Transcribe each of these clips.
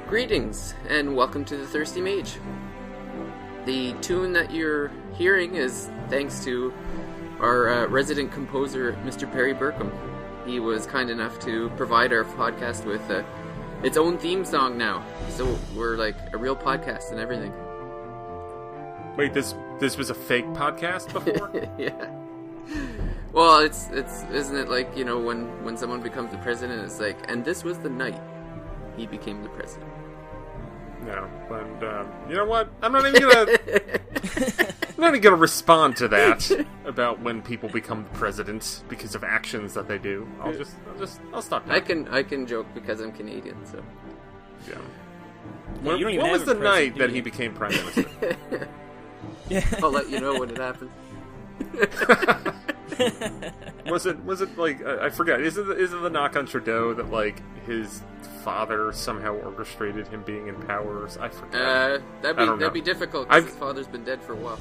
Greetings, and welcome to the Thirsty Mage. The tune that you're hearing is thanks to our resident composer, Mr. Perry Burkham. He was kind enough to provide our podcast with its own theme song now, so we're like a real podcast and everything. Wait, this was a fake podcast before? Yeah. Well, it's isn't it like, you know, when someone becomes the president, it's like, and this was the night he became the president. No, but you know what? I'm not even gonna respond to that about when people become the president because of actions that they do. I'll stop now. I can joke because I'm Canadian, so yeah. When what was the night that he became prime minister? Yeah. I'll let you know when it happens. Was it like I forget? Is it the knock on Trudeau that like his father somehow orchestrated him being in powers? I forget. That'd be difficult because his father's been dead for a while.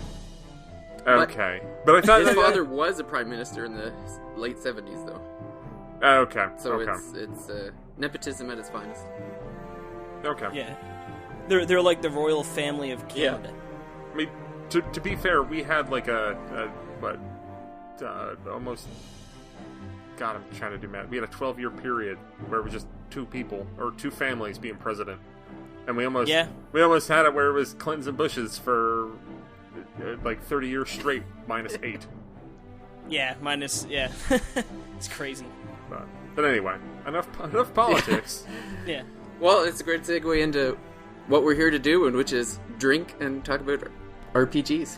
Okay, but I thought his father was a prime minister in the late 70s, though. Okay, so okay. it's nepotism at its finest. Okay. Yeah, they're like the royal family of Canada. Yeah. I mean, to be fair, we had like almost. God, I'm trying to do math. We had a 12-year period where it was just two families being president, and we almost had it where it was Clintons and Bushes for like 30 years straight, minus 8. Yeah, it's crazy. But anyway, enough politics. Yeah. Well, it's a great segue into what we're here to do, and which is drink and talk about RPGs.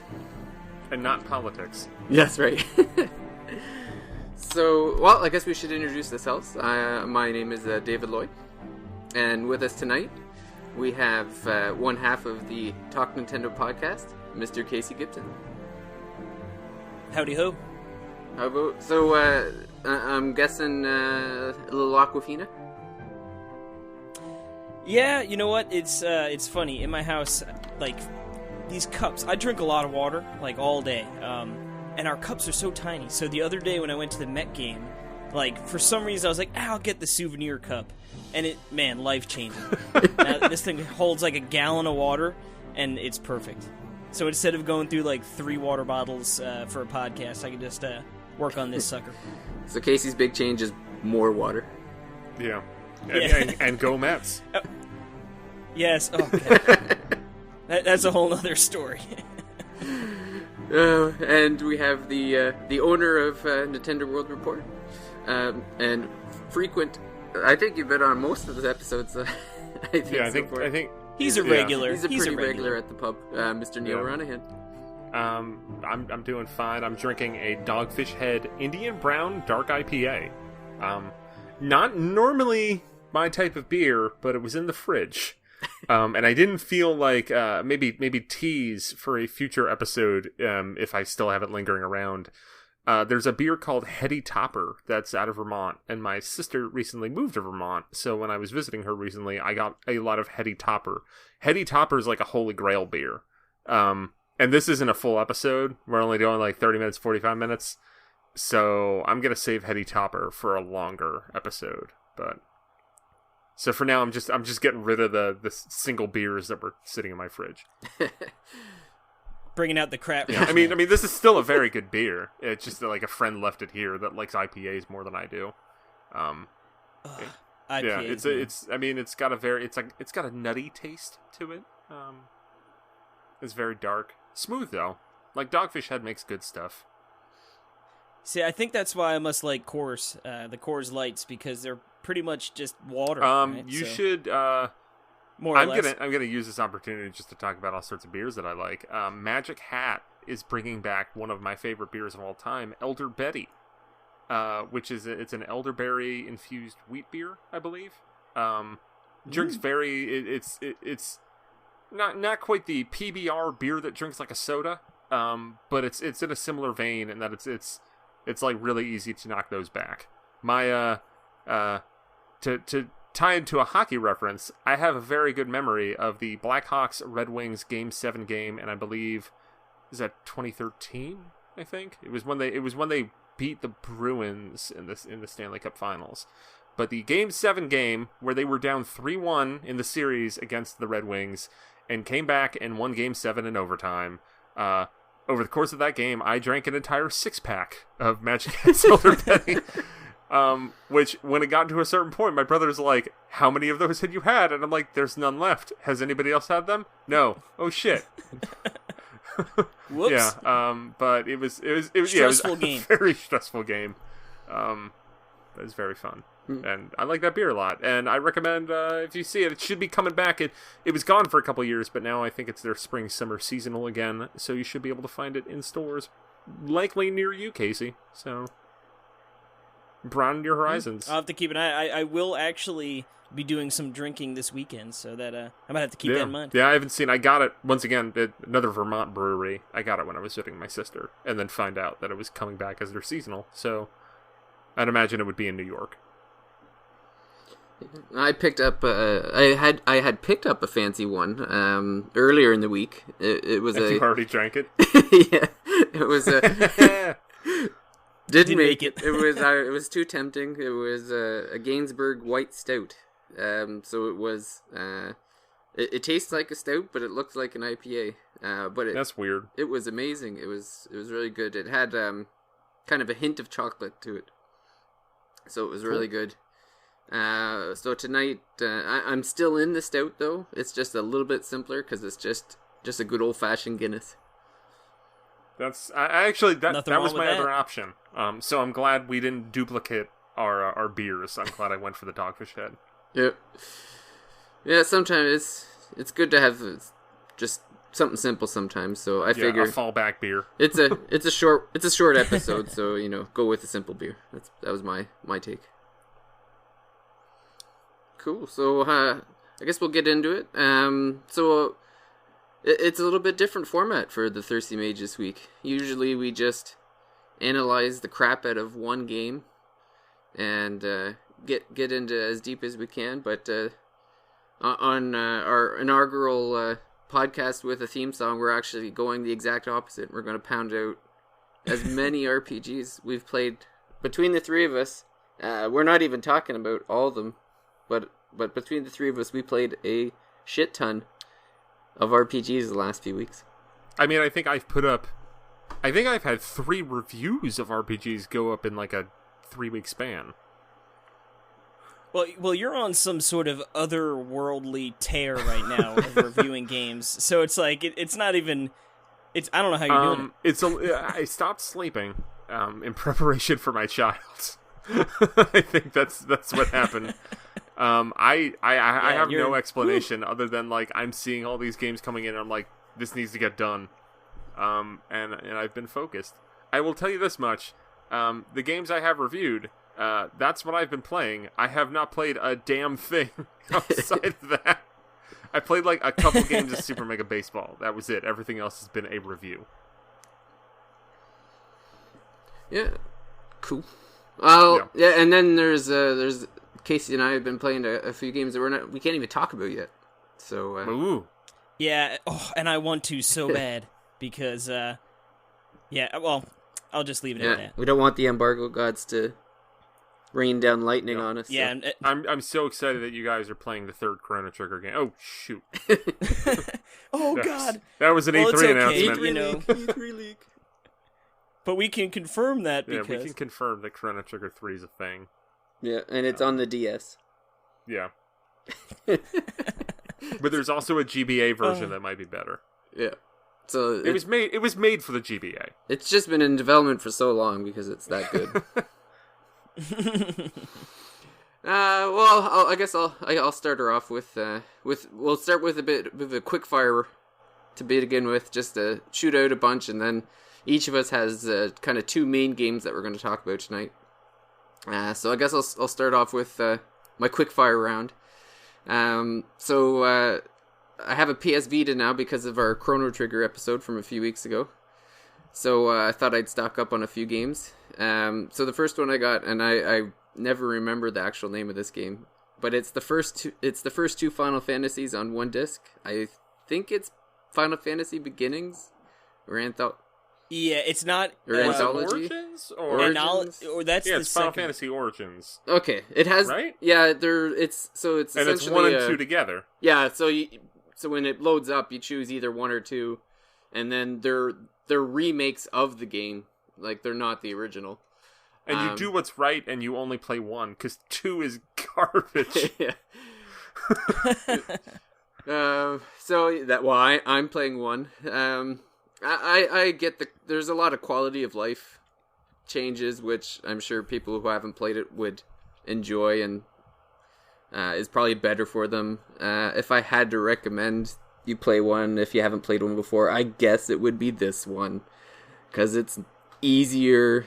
And not politics. Yes, right. So, well, I guess we should introduce ourselves. My name is David Lloyd, and with us tonight, we have one half of the Talk Nintendo podcast, Mr. Casey Gibson. Howdy ho. How about, so, I'm guessing a little Aquafina? Yeah, you know what? It's funny. In my house, like, these cups, I drink a lot of water, like, all day, and our cups are so tiny. So the other day when I went to the Met game, like, for some reason I was like, I'll get the souvenir cup. And life-changing. This thing holds like a gallon of water, and it's perfect. So instead of going through like 3 water bottles for a podcast, I can just work on this sucker. So Casey's big change is more water. Yeah. And go Mets. Yes. Oh, okay. That's a whole other story. And we have the owner of Nintendo World Report, and frequent. I think you've been on most of the episodes. I think he's a regular. He's a pretty regular at the pub, Mr. Neal Ronaghan. I'm doing fine. I'm drinking a Dogfish Head Indian Brown Dark IPA. Not normally my type of beer, but it was in the fridge. And I didn't feel like maybe tease for a future episode if I still have it lingering around. There's a beer called Heady Topper that's out of Vermont, and my sister recently moved to Vermont, so when I was visiting her recently, I got a lot of Heady Topper. Heady Topper is like a holy grail beer. And this isn't a full episode. We're only doing like 30 minutes, 45 minutes. So I'm going to save Heady Topper for a longer episode. But so for now, I'm just getting rid of the single beers that were sitting in my fridge. Bringing out the crap. Yeah, I mean, this is still a very good beer. It's just that, like, a friend left it here that likes IPAs more than I do. IPAs, yeah, it's. I mean, it's got a nutty taste to it. It's very dark, smooth though. Like Dogfish Head makes good stuff. See, I think that's why I must like Coors, the Coors Lights, because they're pretty much just water. You so. should. More or less. I'm gonna use this opportunity just to talk about all sorts of beers that I like. Magic Hat is bringing back one of my favorite beers of all time, Elder Betty, which is it's an elderberry infused wheat beer, I believe. Drinks it's not quite the PBR beer that drinks like a soda, but it's in a similar vein in that it's like really easy to knock those back. My to tie into a hockey reference, I have a very good memory of the Blackhawks Red Wings Game 7 game, and I believe is that 2013. I think it was when they beat the Bruins in the Stanley Cup Finals. But the Game 7 game where they were down 3-1 in the series against the Red Wings and came back and won Game 7 in overtime. Over the course of that game, I drank an entire 6-pack of Magic Hand Silver Penny. Which, when it got to a certain point, my brother's like, how many of those had you had? And I'm like, there's none left. Has anybody else had them? No. Oh, shit. Whoops. Yeah, but it was stressful game. A very stressful game. It was very fun. And I like that beer a lot. And I recommend, if you see it, it should be coming back. It was gone for a couple years, but now I think it's their spring-summer seasonal again. So you should be able to find it in stores, likely near you, Casey. So broaden your horizons. I'll have to keep an eye. I will actually be doing some drinking this weekend, so that I might have to keep that in mind. Yeah, I haven't seen. I got it once again at another Vermont brewery. I got it when I was visiting my sister, and then find out that it was coming back as their seasonal. So I'd imagine it would be in New York. I picked up. I had picked up a fancy one earlier in the week. It was You already drank it. Yeah, it was a. Didn't make it. It was too tempting. It was a Gainsbourg White Stout. So it was. It tastes like a stout, but it looks like an IPA. That's weird. It was amazing. It was really good. It had kind of a hint of chocolate to it, so it was really good. So tonight, I'm still in the stout though. It's just a little bit simpler because it's just a good old fashioned Guinness. That was my other option. So I'm glad we didn't duplicate our beers. I'm glad I went for the Dogfish Head. Yeah. Sometimes it's good to have just something simple sometimes. So I figure a fallback beer. It's a short episode, so go with a simple beer. That was my take. Cool. So I guess we'll get into it. So it's a little bit different format for the Thirsty Mage this week. Usually we just analyze the crap out of one game and get into as deep as we can. But on our inaugural podcast with a theme song, we're actually going the exact opposite. We're going to pound out as many RPGs we've played between the three of us. We're not even talking about all of them, but between the three of us, we played a shit ton of RPGs the last few weeks. I mean, I think I've had 3 reviews of RPGs go up in like a 3-week span. Well, you're on some sort of otherworldly tear right now of reviewing games. So it's like it's not even. I don't know how you're doing it. I stopped sleeping in preparation for my child. I think that's what happened. I have no explanation other than like I'm seeing all these games coming in and I'm like, this needs to get done. And I've been focused. I will tell you this much. The games I have reviewed, that's what I've been playing. I have not played a damn thing outside of that. I played like a couple games of Super Mega Baseball. That was it. Everything else has been a review. Yeah. Cool. Yeah, and then there's Casey and I have been playing a few games that we can't even talk about yet. So ooh. Yeah, and I want to so bad because well, I'll just leave it at that. We don't want the embargo gods to rain down lightning on us. Yeah, so. I'm so excited that you guys are playing the 3rd Chrono Trigger game. Oh shoot. God. That was an E3 announcement. E3 leak. But we can confirm that because... Yeah, we can confirm that Chrono Trigger 3 is a thing. Yeah, and it's on the DS. Yeah. But there's also a GBA version that might be better. Yeah. So it was made for the GBA. It's just been in development for so long because it's that good. I guess I'll start her off with we'll start with a bit of a quick fire to begin with, just to shoot out a bunch, and then each of us has kind of 2 main games that we're going to talk about tonight. So I guess I'll start off with my quick fire round. I have a PS Vita now because of our Chrono Trigger episode from a few weeks ago. So I thought I'd stock up on a few games. So the first one I got, and I never remember the actual name of this game, but it's the first two Final Fantasies on one disc. I think it's Final Fantasy Beginnings or Yeah, it's not Anthology. Origins or that's yeah, the it's Final second. Fantasy Origins. Okay, it has right. Yeah, it's And essentially it's 1 and 2 together. Yeah, so when it loads up, you choose either 1 or 2, and then they're remakes of the game. Like, they're not the original. And you do what's right, and you only play 1, because 2 is garbage. Yeah. I'm playing 1. I get there's a lot of quality of life changes, which I'm sure people who haven't played it would enjoy, and is probably better for them. If I had to recommend you play 1, if you haven't played 1 before, I guess it would be this one, because it's easier.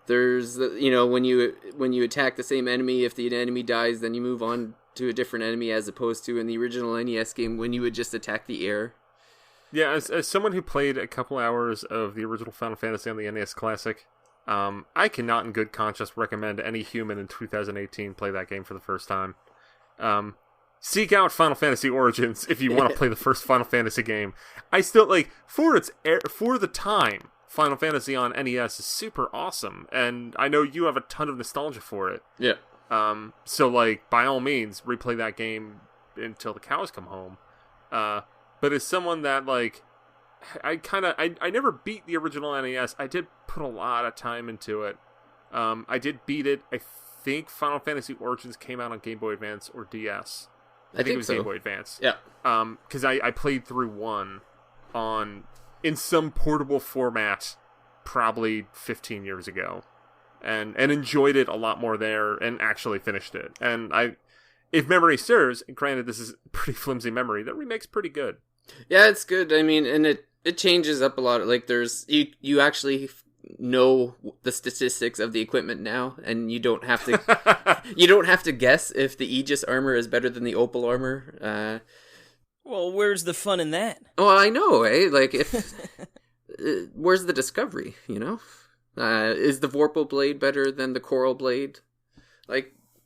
There's when you attack the same enemy, if the enemy dies, then you move on to a different enemy, as opposed to in the original NES game when you would just attack the air. Yeah, as someone who played a couple hours of the original Final Fantasy on the NES Classic, I cannot in good conscience recommend any human in 2018 play that game for the first time. Seek out Final Fantasy Origins if you want to play the first Final Fantasy game. I still, for the time, Final Fantasy on NES is super awesome, and I know you have a ton of nostalgia for it. Yeah. So, by all means, replay that game until the cows come home. But as someone that, I never beat the original NES. I did put a lot of time into it. I did beat it. I think Final Fantasy Origins came out on Game Boy Advance or DS. I think it was so. Game Boy Advance. Yeah. Because I played through 1 in some portable format probably 15 years ago. And enjoyed it a lot more there and actually finished it. And if memory serves, and granted this is pretty flimsy memory, that remake's pretty good. Yeah, it's good. I mean, and it changes up a lot. There's you actually know the statistics of the equipment now, and you don't have to guess if the Aegis armor is better than the Opal armor. Well, where's the fun in that? Oh, I know, eh? If where's the discovery? Is the Vorpal blade better than the Coral blade?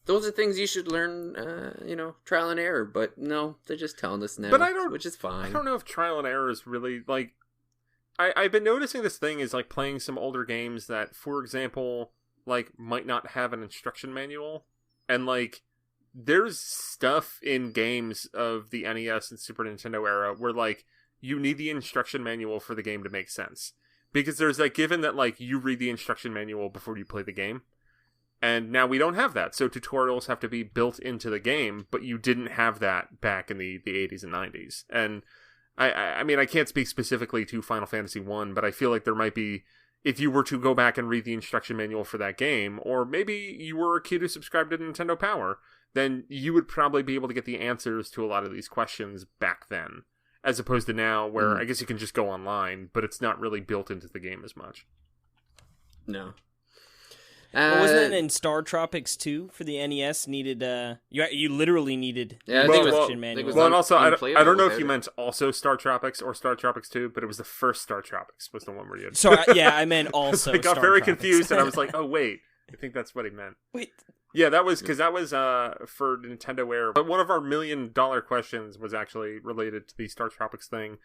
Those are things you should learn, trial and error. But no, they're just telling us now, which is fine. I don't know if trial and error is really, I've been noticing this thing is, playing some older games that, for example, might not have an instruction manual. And, there's stuff in games of the NES and Super Nintendo era where, you need the instruction manual for the game to make sense. Because there's, given that, you read the instruction manual before you play the game. And now we don't have that, so tutorials have to be built into the game, but you didn't have that back in the 80s and 90s. And I mean, I can't speak specifically to Final Fantasy 1, but I feel like there might be, if you were to go back and read the instruction manual for that game, or maybe you were a kid who subscribed to Nintendo Power, then you would probably be able to get the answers to a lot of these questions back then, as opposed to now, where I guess you can just go online, but it's not really built into the game as much. No. Wasn't it in Star Tropics 2 for the NES? Needed you literally needed instruction manual. Well, and also I don't know if you meant also Star Tropics or Star Tropics 2, but it was the first Star Tropics was the one where you had. So I meant also. I got Star very Tropics. confused, and I was like, oh wait, I think that's what he meant. Wait. Yeah, that was for Nintendo Air. But one of our $1 million questions was actually related to the Star Tropics thing,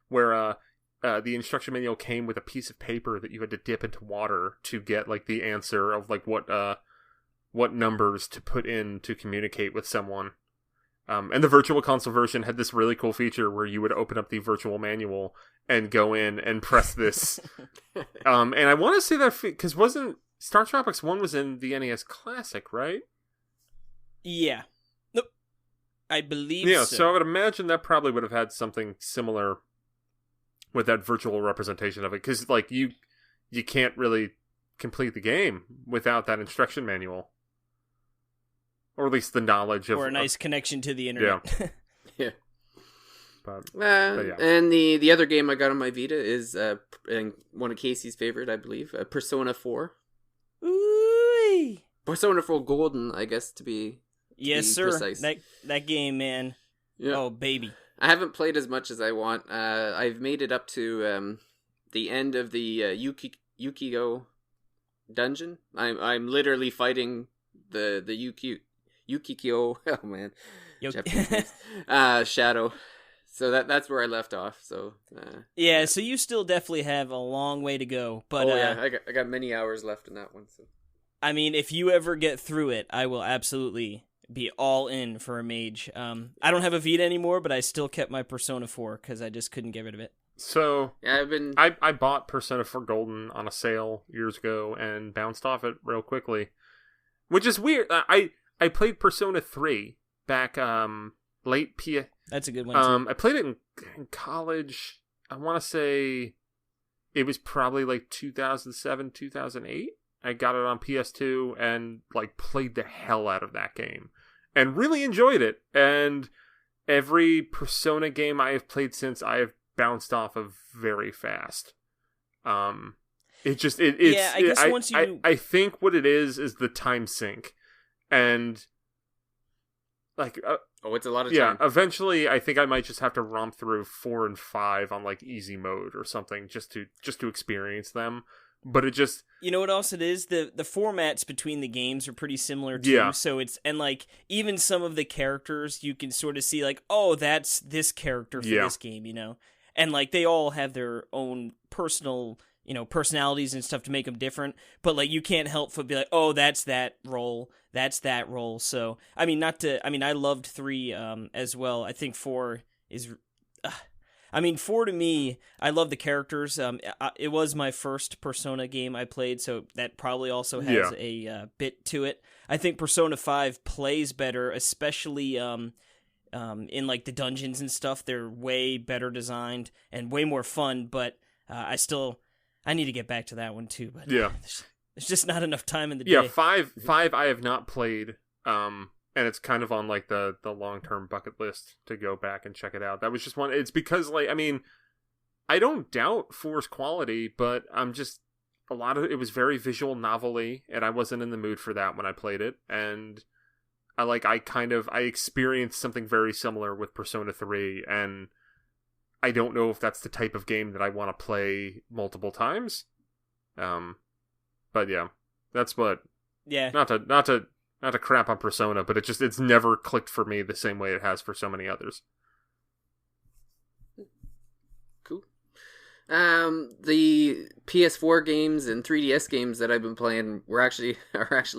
where the instruction manual came with a piece of paper that you had to dip into water to get the answer of what numbers to put in to communicate with someone. And the Virtual Console version had this really cool feature where you would open up the virtual manual and go in and press this. And I want to say that because wasn't Star Tropics 1 was in the NES Classic, right? Yeah. Nope. I believe yeah, so I would imagine that probably would have had something similar with that virtual representation of it, because you can't really complete the game without that instruction manual, or at least the knowledge of, or a nice connection to the internet. Yeah. But yeah. And the other game I got on my Vita is one of Casey's favorite, I believe, Persona 4. Ooh. Persona 4 Golden, I guess, to be Yes, be sir. precise. That game, man. Yeah. Oh, baby. I haven't played as much as I want. I've made it up to the end of the Yukiko dungeon. I'm literally fighting the Yukiko. Oh man, Shadow. So that's where I left off. So yeah, so you still definitely have a long way to go. But I got many hours left in that one. So I mean, if you ever get through it, I will absolutely be all in for a mage. I don't have a Vita anymore, but I still kept my Persona 4 because I just couldn't get rid of it. So yeah, I bought Persona 4 Golden on a sale years ago and bounced off it real quickly, which is weird. I played Persona 3 back late That's a good one too. I played it in college. I want to say it was probably like 2007, 2008. I got it on PS2 and like played the hell out of that game and really enjoyed it. And every Persona game I have played since, I have bounced off of very fast. I think what it is the time sink, and like it's a lot of time. Yeah, eventually I think I might just have to romp through 4 and 5 on like easy mode or something just to experience them. But it just, you know what else it is? The formats between the games are pretty similar too. Yeah. So it's, and like even some of the characters you can sort of see like, oh, that's this character for this game, you know? And like they all have their own personal, you know, personalities and stuff to make them different, but like you can't help but be like, oh, that's that role, that's that role. So I mean, I loved 3 as well. I think 4 is 4 to me, I love the characters. It was my first Persona game I played, so that probably also has a bit to it. I think Persona 5 plays better, especially in like the dungeons and stuff. They're way better designed and way more fun, but I need to get back to that one too. But there's just not enough time in the day. Yeah, 5 I have not played. And it's kind of on like the long-term bucket list to go back and check it out. That was just one. It's because like, I mean, I don't doubt 4's quality, but I'm just, a lot of it was very visual novel-y, and I wasn't in the mood for that when I played it. And I experienced something very similar with Persona 3, and I don't know if that's the type of game that I want to play multiple times. But yeah, that's what. Yeah. Not to crap on Persona, but it's never clicked for me the same way it has for so many others. Cool. The PS4 games and 3DS games that I've been playing are actually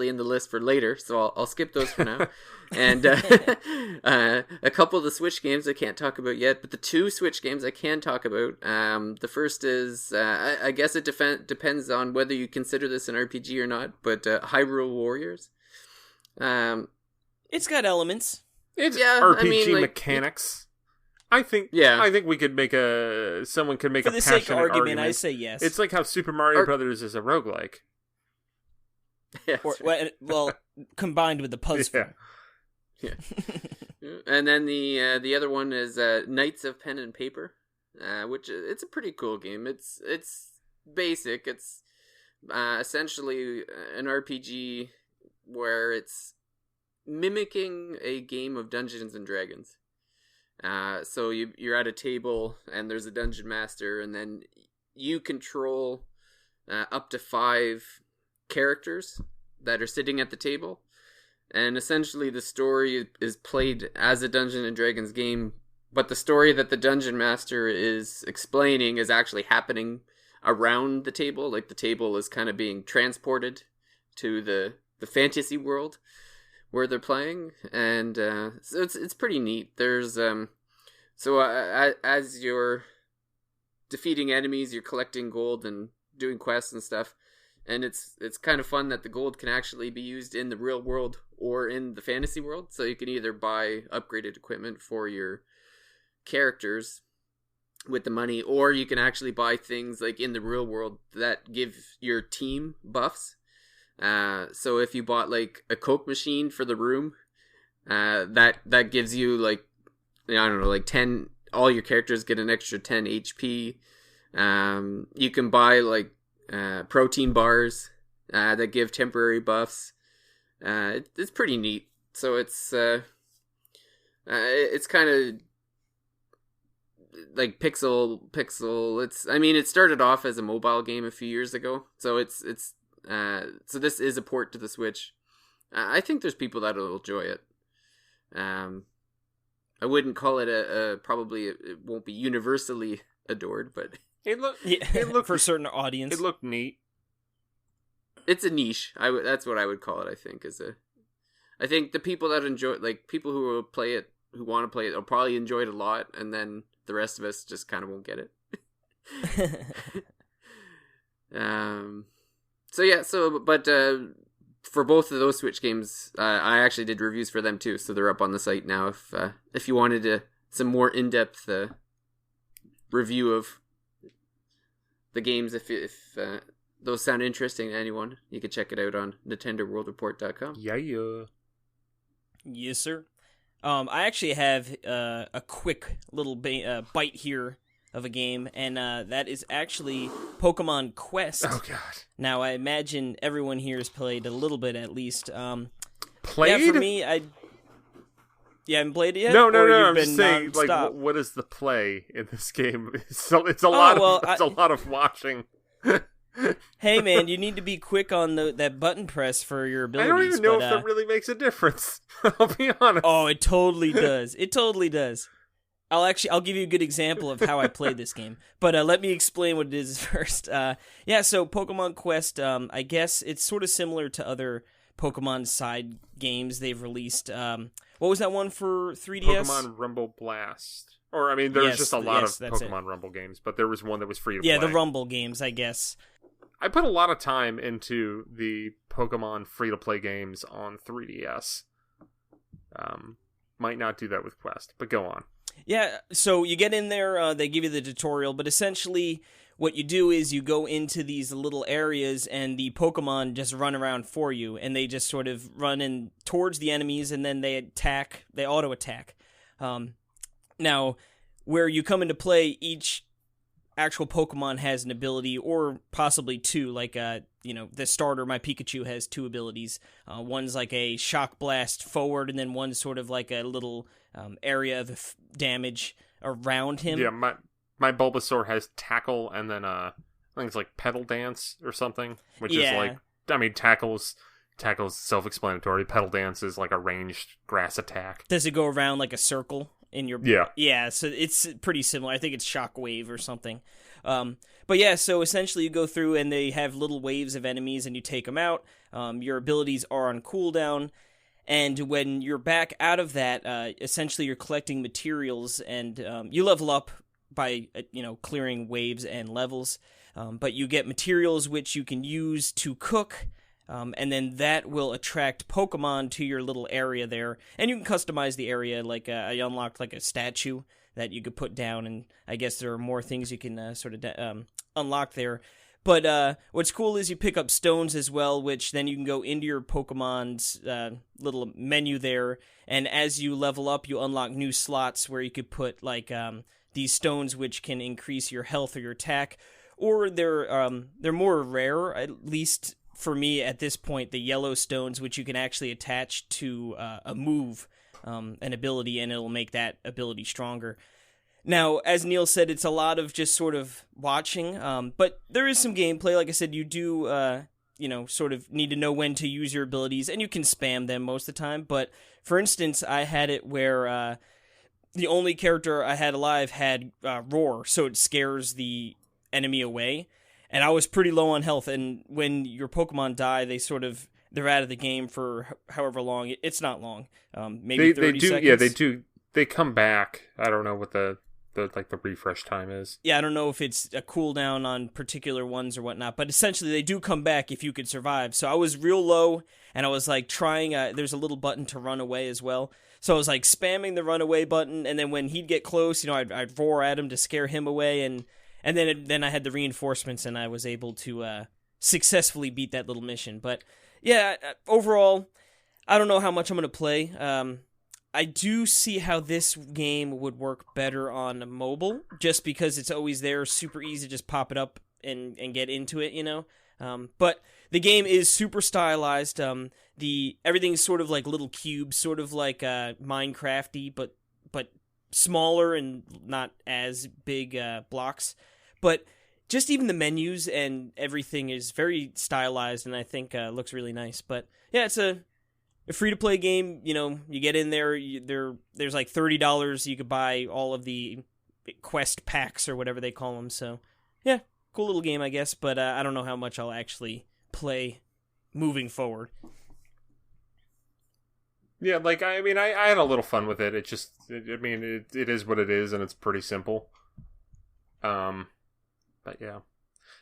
in the list for later, so I'll skip those for now. And a couple of the Switch games I can't talk about yet, but the 2 Switch games I can talk about. The first is, I guess it depends on whether you consider this an RPG or not, but Hyrule Warriors. It's got elements. It's RPG mechanics. I think we could make someone could make for a the passionate sake of argument. I argument. say yes. It's like how Super Mario Brothers is a roguelike. Yeah, well, combined with the puzzle. Yeah. And then the other one is Knights of Pen and Paper, which it's a pretty cool game. It's basic. It's essentially an RPG where it's mimicking a game of Dungeons and Dragons. So you're at a table and there's a dungeon master, and then you control up to 5 characters that are sitting at the table. And essentially the story is played as a Dungeons and Dragons game, but the story that the dungeon master is explaining is actually happening around the table. Like the table is kind of being transported to the fantasy world where they're playing, and so it's pretty neat. There's as you're defeating enemies, you're collecting gold and doing quests and stuff, and it's kind of fun that the gold can actually be used in the real world or in the fantasy world. So you can either buy upgraded equipment for your characters with the money, or you can actually buy things like in the real world that give your team buffs. So if you bought like a Coke machine for the room, that gives you like, I don't know, like 10, all your characters get an extra 10 HP. You can buy like protein bars that give temporary buffs. It's pretty neat. So it's kind of like pixel. It started off as a mobile game a few years ago, so so this is a port to the Switch. I think there's people that'll enjoy it. I wouldn't call it probably it won't be universally adored, but it looked for a certain audience. It looked neat. It's a niche. That's what I would call it. I think the people that enjoy, like people who will play it, who want to play it, will probably enjoy it a lot, and then the rest of us just kind of won't get it. But for both of those Switch games, I actually did reviews for them too, so they're up on the site now. If you wanted some more in-depth review of the games, if those sound interesting to anyone, you can check it out on NintendoWorldReport.com. Yeah. Yes, sir. I actually have a quick little bite here of a game, and that is actually Pokemon Quest. Oh, God. Now, I imagine everyone here has played a little bit, at least. Played? Yeah, for me, you haven't played it yet? No. I'm just saying, like, what is the play in this game? It's a lot of watching. Hey, man, you need to be quick on that button press for your abilities. I don't even know if that really makes a difference. I'll be honest. Oh, it totally does. It totally does. I'll give you a good example of how I played this game. But let me explain what it is first. So Pokemon Quest, I guess it's sort of similar to other Pokemon side games they've released. What was that one for 3DS? Pokemon Rumble Blast. Or, I mean, there's just a lot of Pokemon Rumble games, but there was one that was free to play. Yeah, the Rumble games, I guess. I put a lot of time into the Pokemon free-to-play games on 3DS. Might not do that with Quest, but go on. Yeah, so you get in there, they give you the tutorial, but essentially what you do is you go into these little areas and the Pokemon just run around for you, and they just sort of run in towards the enemies, and then they auto-attack. Now, where you come into play, each actual Pokemon has an ability, or possibly two, like, the starter, my Pikachu, has two abilities. One's like a Shock Blast forward, and then one's sort of like a little area of damage around him. Yeah, my Bulbasaur has Tackle, and then I think it's like Petal Dance or something, which is like, I mean, Tackle's self-explanatory. Petal Dance is like a ranged grass attack. Does it go around like a circle? Yeah, so it's pretty similar. I think it's Shockwave or something. But yeah, so essentially you go through and they have little waves of enemies and you take them out. Your abilities are on cooldown, and when you're back out of that, essentially you're collecting materials, and you level up by clearing waves and levels. But you get materials which you can use to cook. And then that will attract Pokemon to your little area there. And you can customize the area, like I unlocked like a statue that you could put down, and I guess there are more things you can unlock there. But what's cool is you pick up stones as well, which then you can go into your Pokemon's little menu there, and as you level up, you unlock new slots where you could put like these stones which can increase your health or your attack, or they're more rare, at least for me at this point, the yellow stones, which you can actually attach to a move, an ability, and it'll make that ability stronger. Now, as Neal said, it's a lot of just sort of watching, but there is some gameplay. Like I said, you do, sort of need to know when to use your abilities, and you can spam them most of the time. But, for instance, I had it where the only character I had alive had Roar, so it scares the enemy away. And I was pretty low on health, and when your Pokemon die, they're out of the game for however long. It's not long, maybe 30 seconds. Yeah, they do. They come back. I don't know what the refresh time is. Yeah, I don't know if it's a cooldown on particular ones or whatnot, but essentially they do come back if you could survive. So I was real low, and I was like trying. There's a little button to run away as well. So I was like spamming the run away button, and then when he'd get close, I'd roar at him to scare him away, and then I had the reinforcements, and I was able to successfully beat that little mission. But yeah, overall, I don't know how much I'm going to play. I do see how this game would work better on mobile, just because it's always there, super easy to just pop it up and get into it, But the game is super stylized. Everything's sort of like little cubes, sort of like Minecrafty, but smaller and not as big blocks. But just even the menus and everything is very stylized, and I think looks really nice. But yeah, it's a free-to-play game. You get in there, there's like $30. You could buy all of the quest packs or whatever they call them. So yeah, cool little game, I guess. But I don't know how much I'll actually play moving forward. Yeah, like, I mean, I had a little fun with it. It just, it is what it is, and it's pretty simple. But yeah.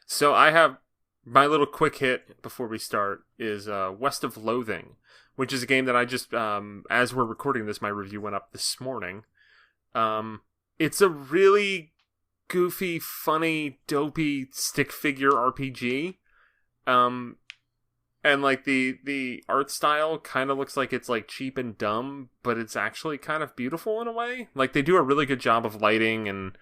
So I have my little quick hit before we start is West of Loathing, which is a game that I just, as we're recording this, my review went up this morning. It's a really goofy, funny, dopey stick figure RPG. And like the art style kind of looks like it's like cheap and dumb, but it's actually kind of beautiful in a way. Like they do a really good job of lighting and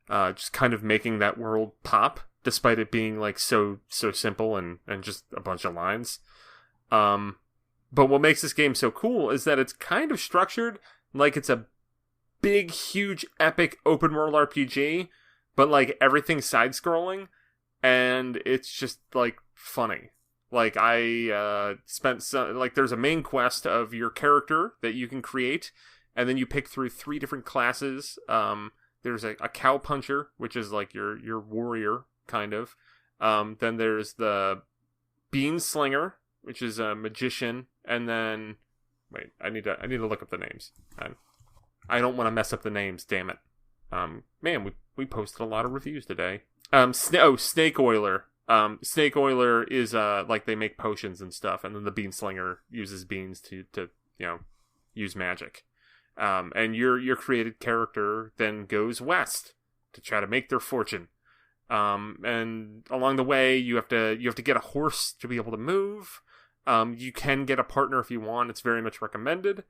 just kind of making that world pop, despite it being like so simple and just a bunch of lines. But what makes this game so cool is that it's kind of structured like it's a big, huge, epic open world RPG, but like everything's side scrolling, and it's just like funny. Like, I spent some, like, there's a main quest of your character that you can create, and then you pick through 3 different classes. There's a cow puncher, which is like your warrior, kind of. Then there's the bean slinger, which is a magician, and then, wait, I need to look up the names. I don't want to mess up the names, damn it. Man, we posted a lot of reviews today. Snake Oiler. Snake Oiler is like they make potions and stuff, and then the Bean Slinger uses beans to use magic. And your created character then goes west to try to make their fortune. And along the way, you have to get a horse to be able to move. You can get a partner if you want. It's very much recommended.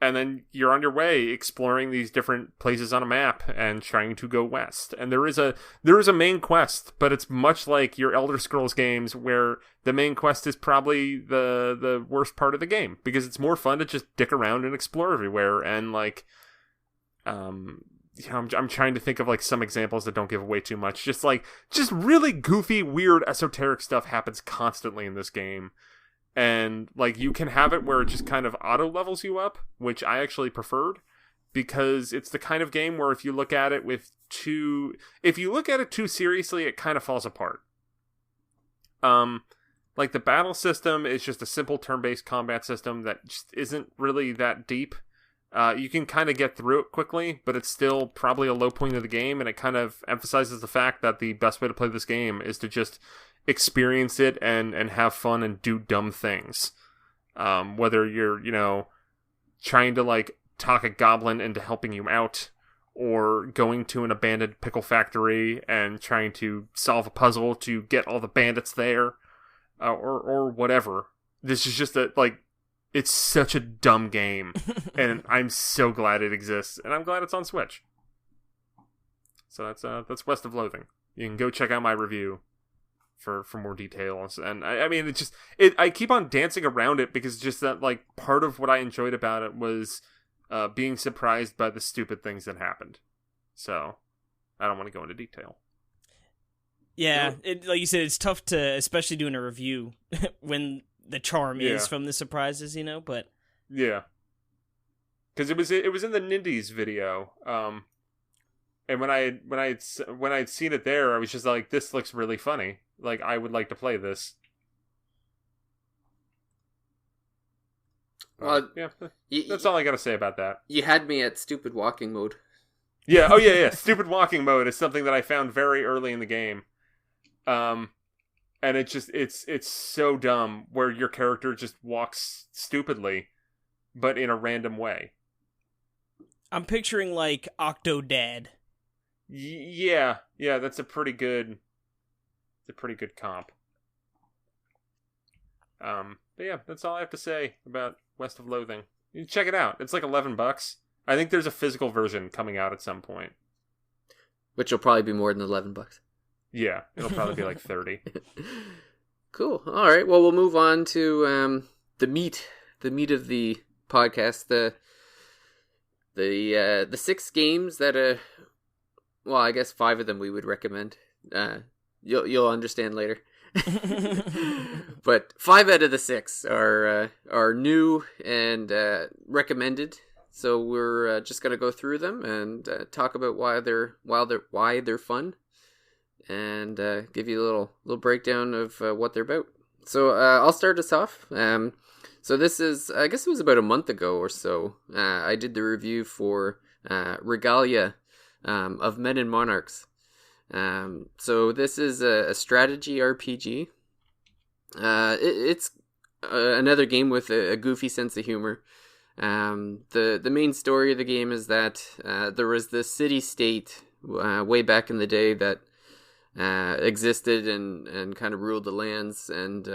And then you're on your way exploring these different places on a map and trying to go west. And there is a main quest, but it's much like your Elder Scrolls games where the main quest is probably the worst part of the game, because it's more fun to just dick around and explore everywhere. And like, I'm trying to think of like some examples that don't give away too much. Just really goofy, weird, esoteric stuff happens constantly in this game. And, like, you can have it where it just kind of auto-levels you up, which I actually preferred, because it's the kind of game where if you look at it too seriously, it kind of falls apart. Like, the battle system is just a simple turn-based combat system that just isn't really that deep. You can kind of get through it quickly, but it's still probably a low point of the game, and it kind of emphasizes the fact that the best way to play this game is to just experience it and have fun and do dumb things. Whether you're, trying to, like, talk a goblin into helping you out, or going to an abandoned pickle factory and trying to solve a puzzle to get all the bandits there, or whatever. This is just it's such a dumb game, and I'm so glad it exists, and I'm glad it's on Switch. So that's West of Loathing. You can go check out my review for more details. And I mean, I keep on dancing around it because just that, like, part of what I enjoyed about it was being surprised by the stupid things that happened. So I don't want to go into detail. Yeah, like you said, it's tough to, especially doing a review when the charm is from the surprises, but yeah, because it was in the Nindies video. And when I'd seen it there, I was just like, this looks really funny. Like, I would like to play this. Well, yeah, that's all I gotta say about that. You had me at stupid walking mode. Yeah, oh yeah. Stupid walking mode is something that I found very early in the game. And it's so dumb where your character just walks stupidly, but in a random way. I'm picturing like Octodad. Yeah, that's a pretty good comp. But yeah, that's all I have to say about West of Loathing. You can check it out. It's like $11. I think there's a physical version coming out at some point, which will probably be more than $11. Yeah, it'll probably be like 30. Cool. All right. Well, we'll move on to the meat of the podcast. The 6 games that well, I guess 5 of them we would recommend. You'll understand later. But 5 out of the 6 are new and recommended. So we're just gonna go through them and talk about why they're fun, and give you a little breakdown of what they're about. So I'll start us off. So this is, I guess it was about a month ago or so. I did the review for Regalia of Men and Monarchs. So this is a strategy RPG. It's another game with a goofy sense of humor. The main story of the game is that there was this city-state way back in the day that existed and kind of ruled the lands, and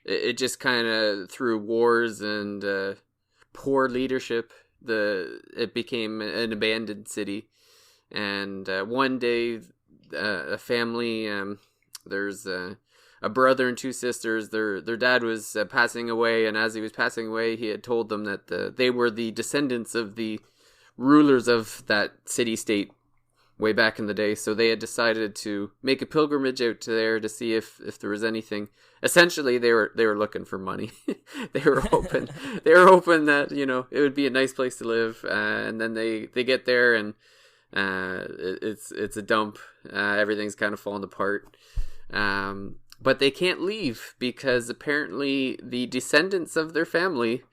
it just kind of, through wars and poor leadership, it became an abandoned city. And one day, a family, there's a brother and 2 sisters. Their dad was passing away, and as he was passing away, he had told them that they were the descendants of the rulers of that city-state way back in the day. So they had decided to make a pilgrimage out to there to see if there was anything. Essentially, they were looking for money. They were hoping that, you know, it would be a nice place to live. And then they get there, and it's a dump. Everything's kind of falling apart. But they can't leave because apparently the descendants of their family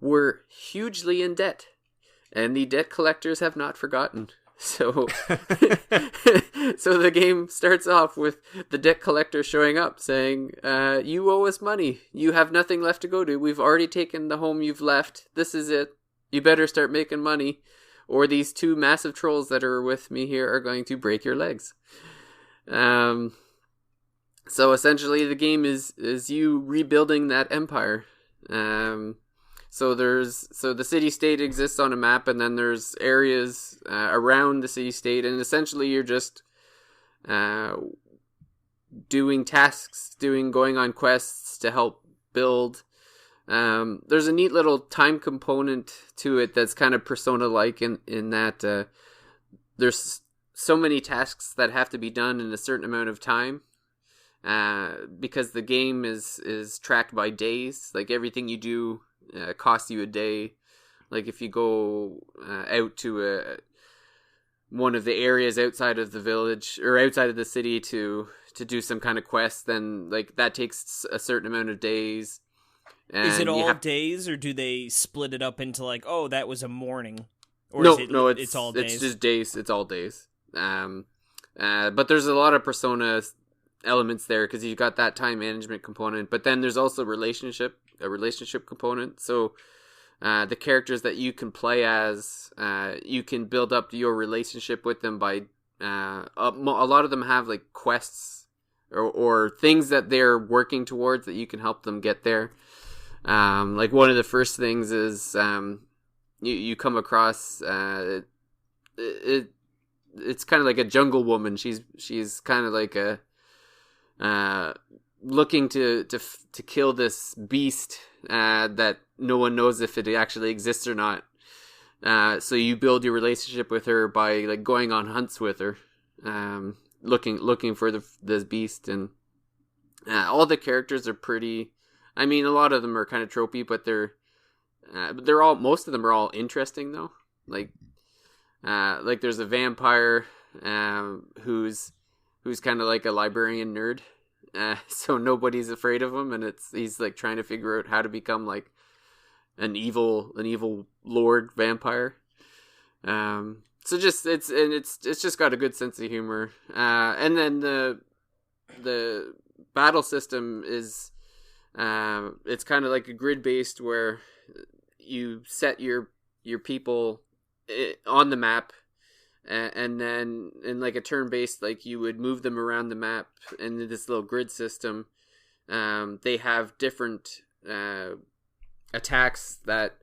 were hugely in debt, and the debt collectors have not forgotten. So, so the game starts off with the debt collector showing up saying, you owe us money. You have nothing left to go to. We've already taken the home you've left. This is it. You better start making money, or these 2 massive trolls that are with me here are going to break your legs. So essentially the game is you rebuilding that empire. So the city-state exists on a map, and then there's areas around the city-state, and essentially you're just doing tasks, going on quests to help build. There's a neat little time component to it that's kind of Persona-like in that there's so many tasks that have to be done in a certain amount of time. Because the game is tracked by days. Like, everything you do costs you a day. Like, if you go out to one of the areas outside of the village or outside of the city to do some kind of quest, then like that takes a certain amount of days. And is it all days, or do they split it up into like, oh, that was a morning? Or no, it's all days. It's just days. It's all days. But there's a lot of Persona elements there because you've got that time management component, but then there's also a relationship component. So the characters that you can play as, you can build up your relationship with them by a lot of them have like quests or things that they're working towards that you can help them get there. Like, one of the first things is you come across it's kind of like a jungle woman. She's kind of like a looking to kill this beast that no one knows if it actually exists or not. So you build your relationship with her by like going on hunts with her, looking for this beast, and all the characters are pretty. I mean, a lot of them are kind of tropey, but most of them are all interesting though. Like there's a vampire who's kind of like a librarian nerd. So nobody's afraid of him, and he's like trying to figure out how to become like an evil lord vampire. So it's just got a good sense of humor. And then the battle system is it's kind of like a grid based where you set your people on the map. And then in like a turn-based, like you would move them around the map in this little grid system. They have different attacks that,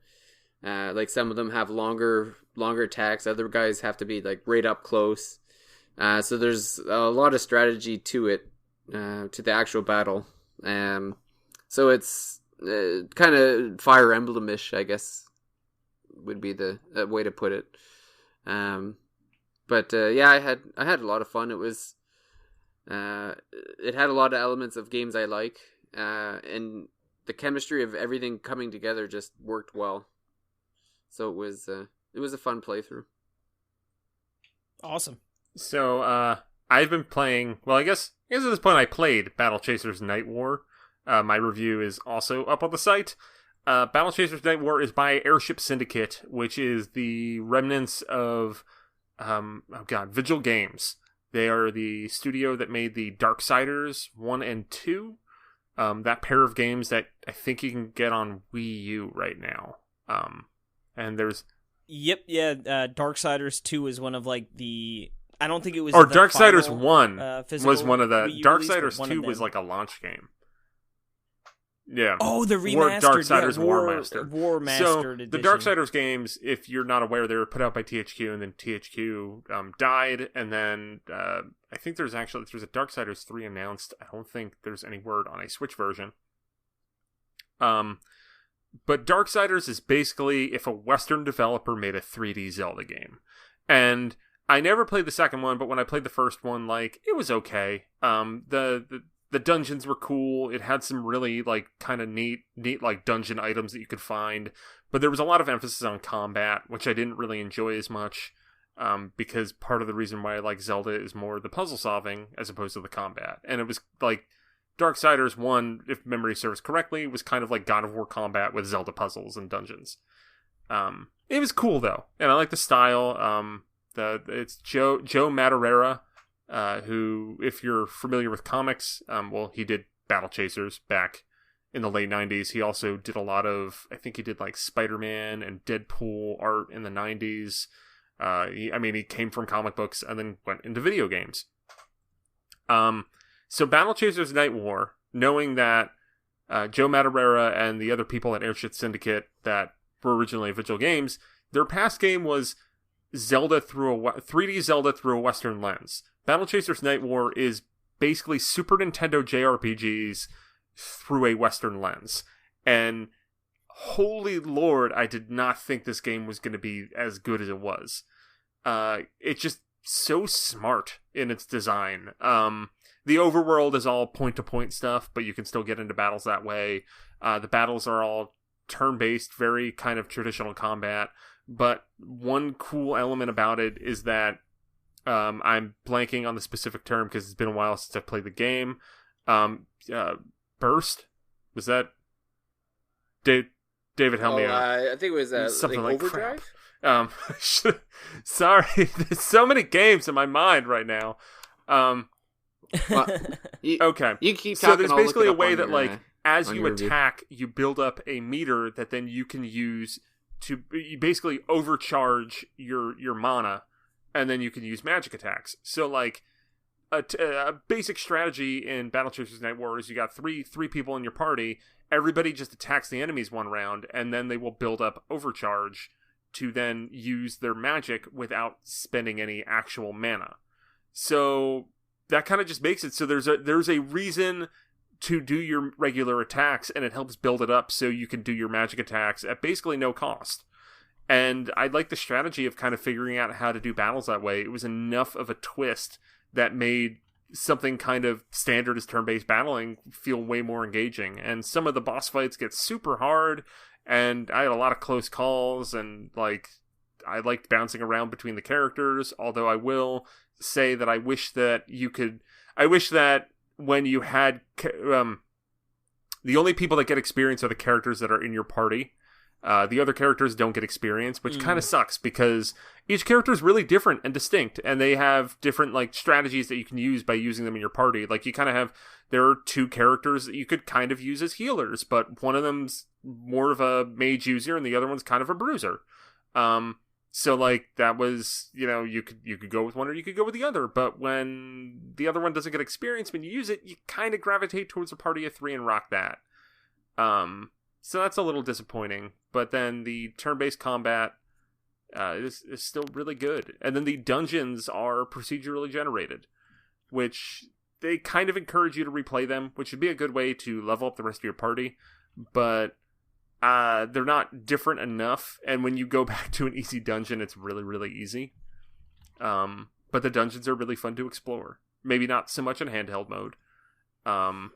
like some of them have longer attacks. Other guys have to be like right up close. So there's a lot of strategy to it. to the actual battle. So it's kind of Fire Emblem-ish, I guess, would be the way to put it. But yeah, I had a lot of fun. It was it had a lot of elements of games I like, and the chemistry of everything coming together just worked well. So it was a fun playthrough. Awesome. So I've been playing. Well, I guess at this point I played Battle Chasers Night War. My review is also up on the site. Battle Chasers Night War is by Airship Syndicate, which is the remnants of Vigil Games. They are the studio that made the Darksiders 1 and 2. That pair of games that I think you can get on Wii U right now. And there's... Yep, yeah, Darksiders 2 is one of, like, the... I don't think it was... Or the Darksiders final, 1 was one of the... Wii U Darksiders release, 2 was like a launch game. Yeah. Oh, the remastered. Darksiders War Mastered. So, edition. the Darksiders games, if you're not aware, they were put out by THQ, and then THQ died, and then I think there's a Darksiders 3 announced. I don't think there's any word on a Switch version. But Darksiders is basically if a Western developer made a 3D Zelda game. And I never played the second one, but when I played the first one, like, it was okay. The dungeons were cool. It had some really, like, kind of neat, like, dungeon items that you could find. But there was a lot of emphasis on combat, which I didn't really enjoy as much, because part of the reason why I like Zelda is more the puzzle solving as opposed to the combat. And it was, like, Darksiders 1, if memory serves correctly, was kind of like God of War combat with Zelda puzzles and dungeons. It was cool, though. And I like the style. It's Joe Madureira, who, if you're familiar with comics, he did Battle Chasers back in the late 90s. He also did a lot of, I think he did like Spider-Man and Deadpool art in the 90s. He came from comic books and then went into video games. So Battle Chasers Night War, knowing that Joe Madureira and the other people at Airship Syndicate that were originally Vigil Games, their past game was 3D Zelda through a Western lens. Battle Chasers Night War is basically Super Nintendo JRPGs through a Western lens. And holy lord, I did not think this game was going to be as good as it was. It's just so smart in its design. The overworld is all point-to-point stuff, but you can still get into battles that way. The battles are all turn-based, very kind of traditional combat. But one cool element about it is that I'm blanking on the specific term because it's been a while since I've played the game. Burst? Was that... David, help me out. I think it was something like Overdrive? Sorry, there's so many games in my mind right now. Okay. You keep talking. So there's basically a way that, your, like, as you attack, review. you build up a meter that then you can use to you basically overcharge your mana, and then you can use magic attacks. So, like, a basic strategy in Battle Chasers Night War is you got three people in your party. Everybody just attacks the enemies one round, and then they will build up overcharge to then use their magic without spending any actual mana. So that kind of just makes it so there's a reason to do your regular attacks, and it helps build it up so you can do your magic attacks at basically no cost. And I like the strategy of kind of figuring out how to do battles that way. It was enough of a twist that made something kind of standard as turn-based battling feel way more engaging. And some of the boss fights get super hard, and I had a lot of close calls, and like I liked bouncing around between the characters, although I will say that I wish that when you had the only people that get experience are the characters that are in your party. The other characters don't get experience, which kind of sucks because each character is really different and distinct, and they have different like strategies that you can use by using them in your party. Like you kind of have, there are two characters that you could kind of use as healers, but one of them's more of a mage user and the other one's kind of a bruiser. So like that was, you could go with one or you could go with the other, but when the other one doesn't get experience when you use it, you kind of gravitate towards a party of three and rock that. So that's a little disappointing, but then the turn-based combat is still really good. And then the dungeons are procedurally generated, which they kind of encourage you to replay them, which would be a good way to level up the rest of your party, but they're not different enough, and when you go back to an easy dungeon, it's really, really easy. But the dungeons are really fun to explore. Maybe not so much in handheld mode. And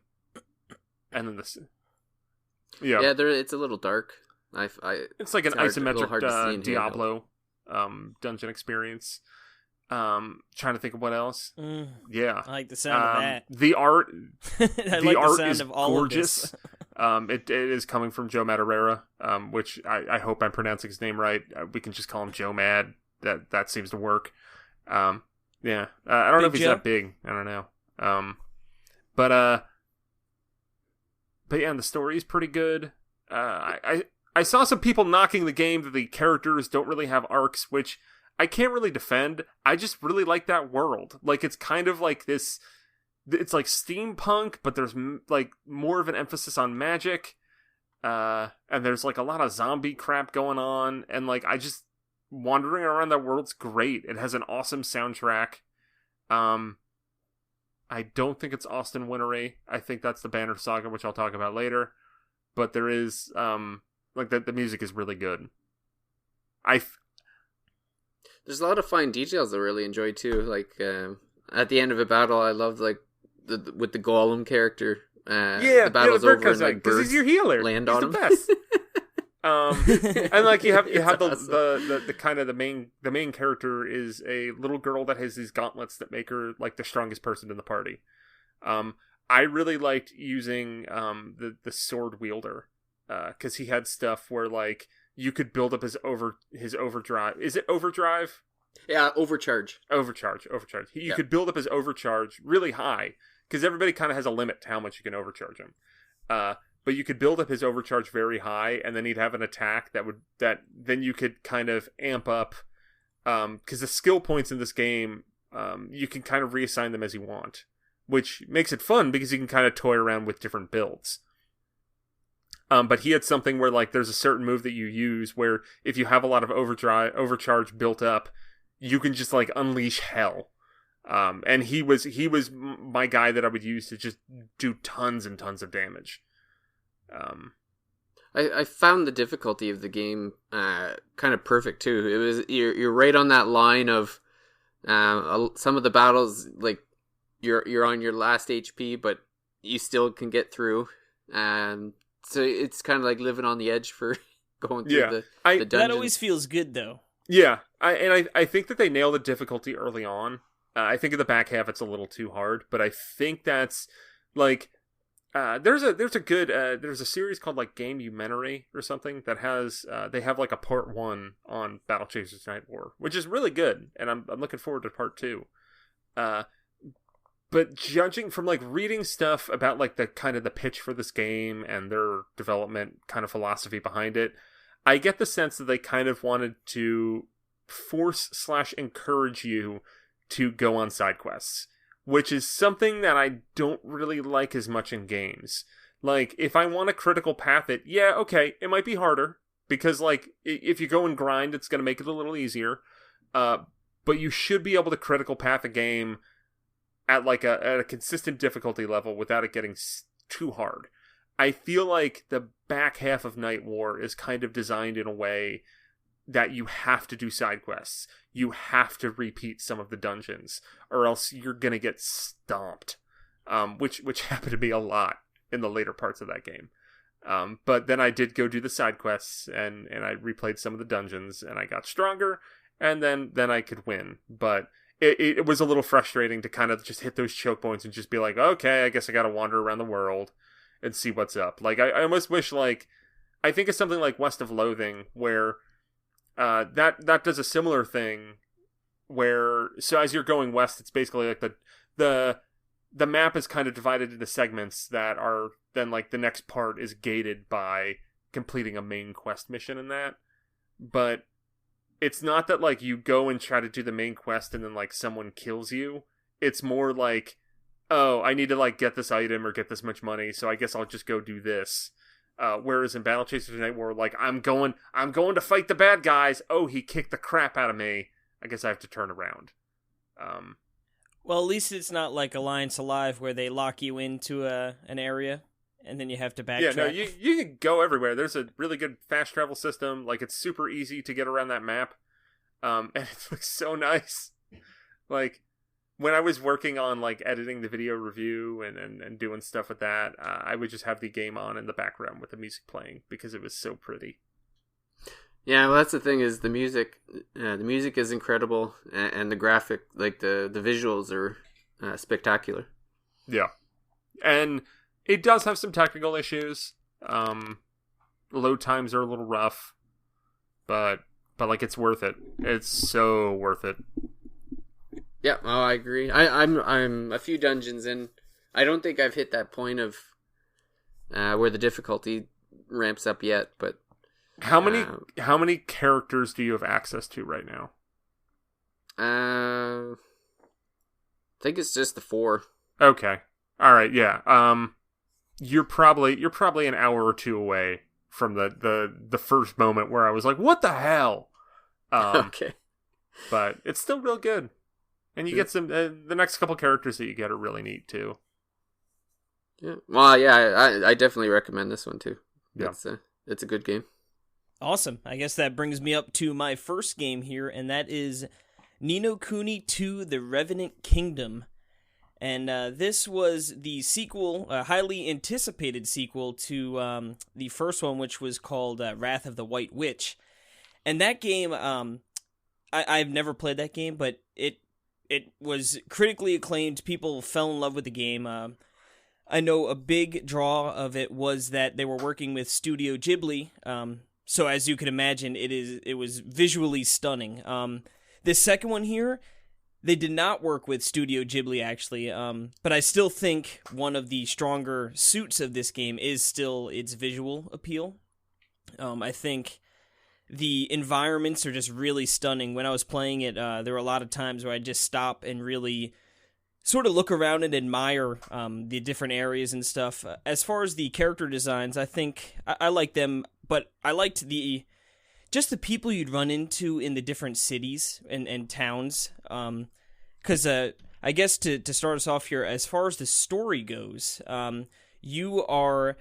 then this... Yeah, it's a little dark. It's like an isometric Diablo dungeon experience. Trying to think of what else. Yeah, I like the sound of that. The art, the art sound is of all gorgeous. Of this. It is coming from Joe Madureira, which I hope I'm pronouncing his name right. We can just call him Joe Mad. That seems to work. I don't know if he's Joe? that big. I don't know. But yeah, and the story is pretty good. I saw some people knocking the game that the characters don't really have arcs, which I can't really defend. I just really like that world. Like, it's kind of like this... It's like steampunk, but there's like more of an emphasis on magic. And there's like a lot of zombie crap going on. And like, I just... Wandering around that world's great. It has an awesome soundtrack. I don't think it's Austin Wintory. I think that's the Banner Saga, which I'll talk about later. But there is... like, the music is really good. There's a lot of fine details I really enjoy too. Like at the end of a battle, I love with the Golem character. The battle's over and like birds he's your healer. Land he's on the him. Best. And like you have Awesome. the kind of the main character is a little girl that has these gauntlets that make her like the strongest person in the party. I really liked using the sword wielder because he had stuff where like you could build up his overdrive. Is it overdrive? Yeah, overcharge. Overcharge. You could build up his overcharge really high because everybody kind of has a limit to how much you can overcharge him. But you could build up his overcharge very high, and then he'd have an attack that then you could kind of amp up. Because the skill points in this game, you can kind of reassign them as you want, which makes it fun because you can kind of toy around with different builds. But he had something where like there's a certain move that you use where if you have a lot of overcharge built up, you can just like unleash hell. And he was my guy that I would use to just do tons and tons of damage. I found the difficulty of the game kind of perfect too. It was you're right on that line of some of the battles like you're on your last HP, but you still can get through. So it's kind of like living on the edge for going through the dungeon. That always feels good though. Yeah, I think that they nail the difficulty early on. I think in the back half it's a little too hard, but I think that's like there's a series called like Gamehumentary or something that has they have like a part 1 on Battle Chasers Night War, which is really good, and I'm looking forward to part 2. But judging from like reading stuff about like the kind of the pitch for this game and their development kind of philosophy behind it, I get the sense that they kind of wanted to force/encourage you to go on side quests, which is something that I don't really like as much in games. Like, if I want to critical path it, yeah, okay, it might be harder, because, like, if you go and grind, it's going to make it a little easier, but you should be able to critical path a game at, like, at a consistent difficulty level without it getting too hard. I feel like the back half of Night War is kind of designed in a way that you have to do side quests. You have to repeat some of the dungeons, or else you're gonna get stomped. Which happened to be a lot in the later parts of that game. But then I did go do the side quests, and I replayed some of the dungeons, and I got stronger, and then I could win. But it was a little frustrating to kind of just hit those choke points and just be like, okay, I guess I gotta wander around the world and see what's up. Like, I almost wish, like, I think it's something like West of Loathing, where that does a similar thing, where, so as you're going west, it's basically like the map is kind of divided into segments that are then like the next part is gated by completing a main quest mission in that. But it's not that like you go and try to do the main quest and then like someone kills you. It's more like, oh, I need to like get this item or get this much money, so I guess I'll just go do this. Whereas in Battle Chasers Night War, like, I'm going to fight the bad guys. Oh, he kicked the crap out of me. I guess I have to turn around. Well, at least it's not like Alliance Alive where they lock you into an area and then you have to backtrack. Yeah, no, you can go everywhere. There's a really good fast travel system. Like, it's super easy to get around that map. And it looks so nice. Like, when I was working on, like, editing the video review and doing stuff with that, I would just have the game on in the background with the music playing because it was so pretty. Yeah, well, that's the thing is the music is incredible, and the graphic, like the visuals are spectacular. Yeah. And it does have some technical issues. Load times are a little rough, but like, it's worth it. It's so worth it. Yeah, oh, I agree. I'm a few dungeons in. I don't think I've hit that point of where the difficulty ramps up yet, but how many characters do you have access to right now? I think it's just the 4. Okay. All right, yeah. You're probably an hour or 2 away from the first moment where I was like, "What the hell?" Okay. But it's still real good. And you get some the next couple characters that you get are really neat too. Yeah. Well, yeah, I definitely recommend this one too. Yeah. It's a good game. Awesome. I guess that brings me up to my first game here, and that is Ni no Kuni 2: The Revenant Kingdom. And this was the sequel, a highly anticipated sequel to the first one, which was called Wrath of the White Witch. And that game, I've never played that game, but it was critically acclaimed. People fell in love with the game. I know a big draw of it was that they were working with Studio Ghibli. So as you can imagine, it was visually stunning. This second one here, they did not work with Studio Ghibli, actually, but I still think one of the stronger suits of this game is still its visual appeal. I think the environments are just really stunning. When I was playing it, there were a lot of times where I'd just stop and really sort of look around and admire the different areas and stuff. As far as the character designs, I think I like them, but I liked just the people you'd run into in the different cities and towns. Because I guess to start us off here, as far as the story goes, you are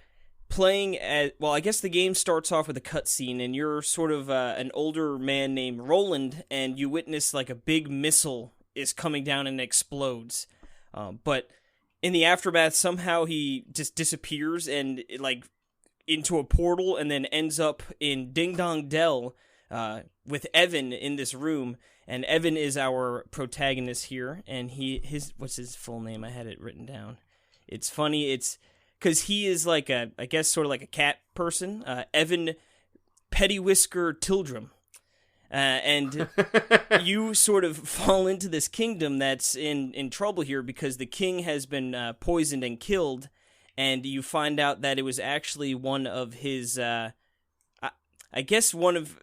playing I guess the game starts off with a cutscene, and you're sort of an older man named Roland, and you witness like a big missile is coming down and explodes. But in the aftermath, somehow he just disappears and like into a portal, and then ends up in Ding Dong Dell with Evan in this room. And Evan is our protagonist here, and what's his full name? I had it written down. It's funny. It's because he is like I guess sort of like a cat person. Evan Pettywhisker Tildrum. And you sort of fall into this kingdom that's in trouble here because the king has been poisoned and killed, and you find out that it was actually one of his, I guess one of...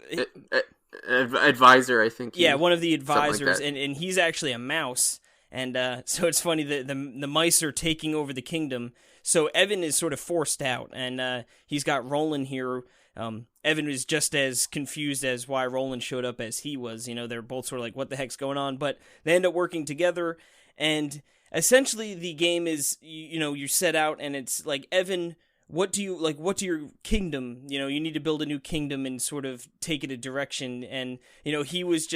advisor, I think. Yeah, one of the advisors, like and he's actually a mouse. And so it's funny that the mice are taking over the kingdom. So Evan is sort of forced out, and he's got Roland here. Evan was just as confused as why Roland showed up as he was. You know, they're both sort of like, what the heck's going on? But they end up working together, and essentially the game is, you set out, and it's like, Evan, what do your kingdom, you need to build a new kingdom and sort of take it a direction. And, he's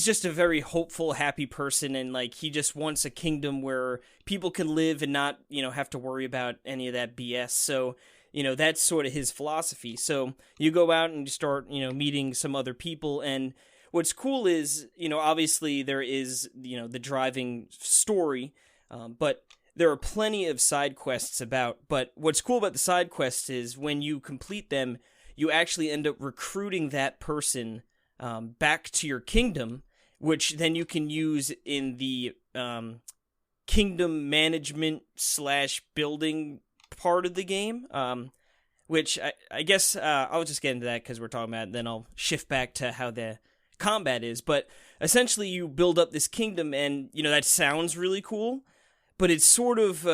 just a very hopeful, happy person, and like he just wants a kingdom where people can live and not, have to worry about any of that BS. So, that's sort of his philosophy. So you go out and you start, meeting some other people. And what's cool is, obviously there is, the driving story, but there are plenty of side quests about. But what's cool about the side quests is when you complete them, you actually end up recruiting that person back to your kingdom, which then you can use in the kingdom management / building part of the game, which I guess I'll just get into that because we're talking about it, then I'll shift back to how the combat is. But essentially you build up this kingdom, and that sounds really cool, but it's sort of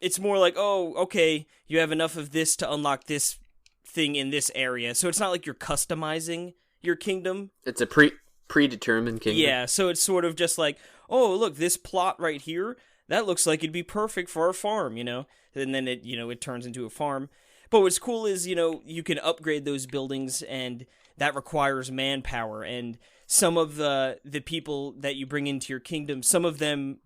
it's more like, oh, okay, you have enough of this to unlock this thing in this area. So it's not like you're customizing your kingdom. It's a predetermined kingdom. Yeah, so it's sort of just like, oh, look, this plot right here, that looks like it'd be perfect for our farm, And then it turns into a farm. But what's cool is, you can upgrade those buildings, and that requires manpower. And some of the people that you bring into your kingdom, some of them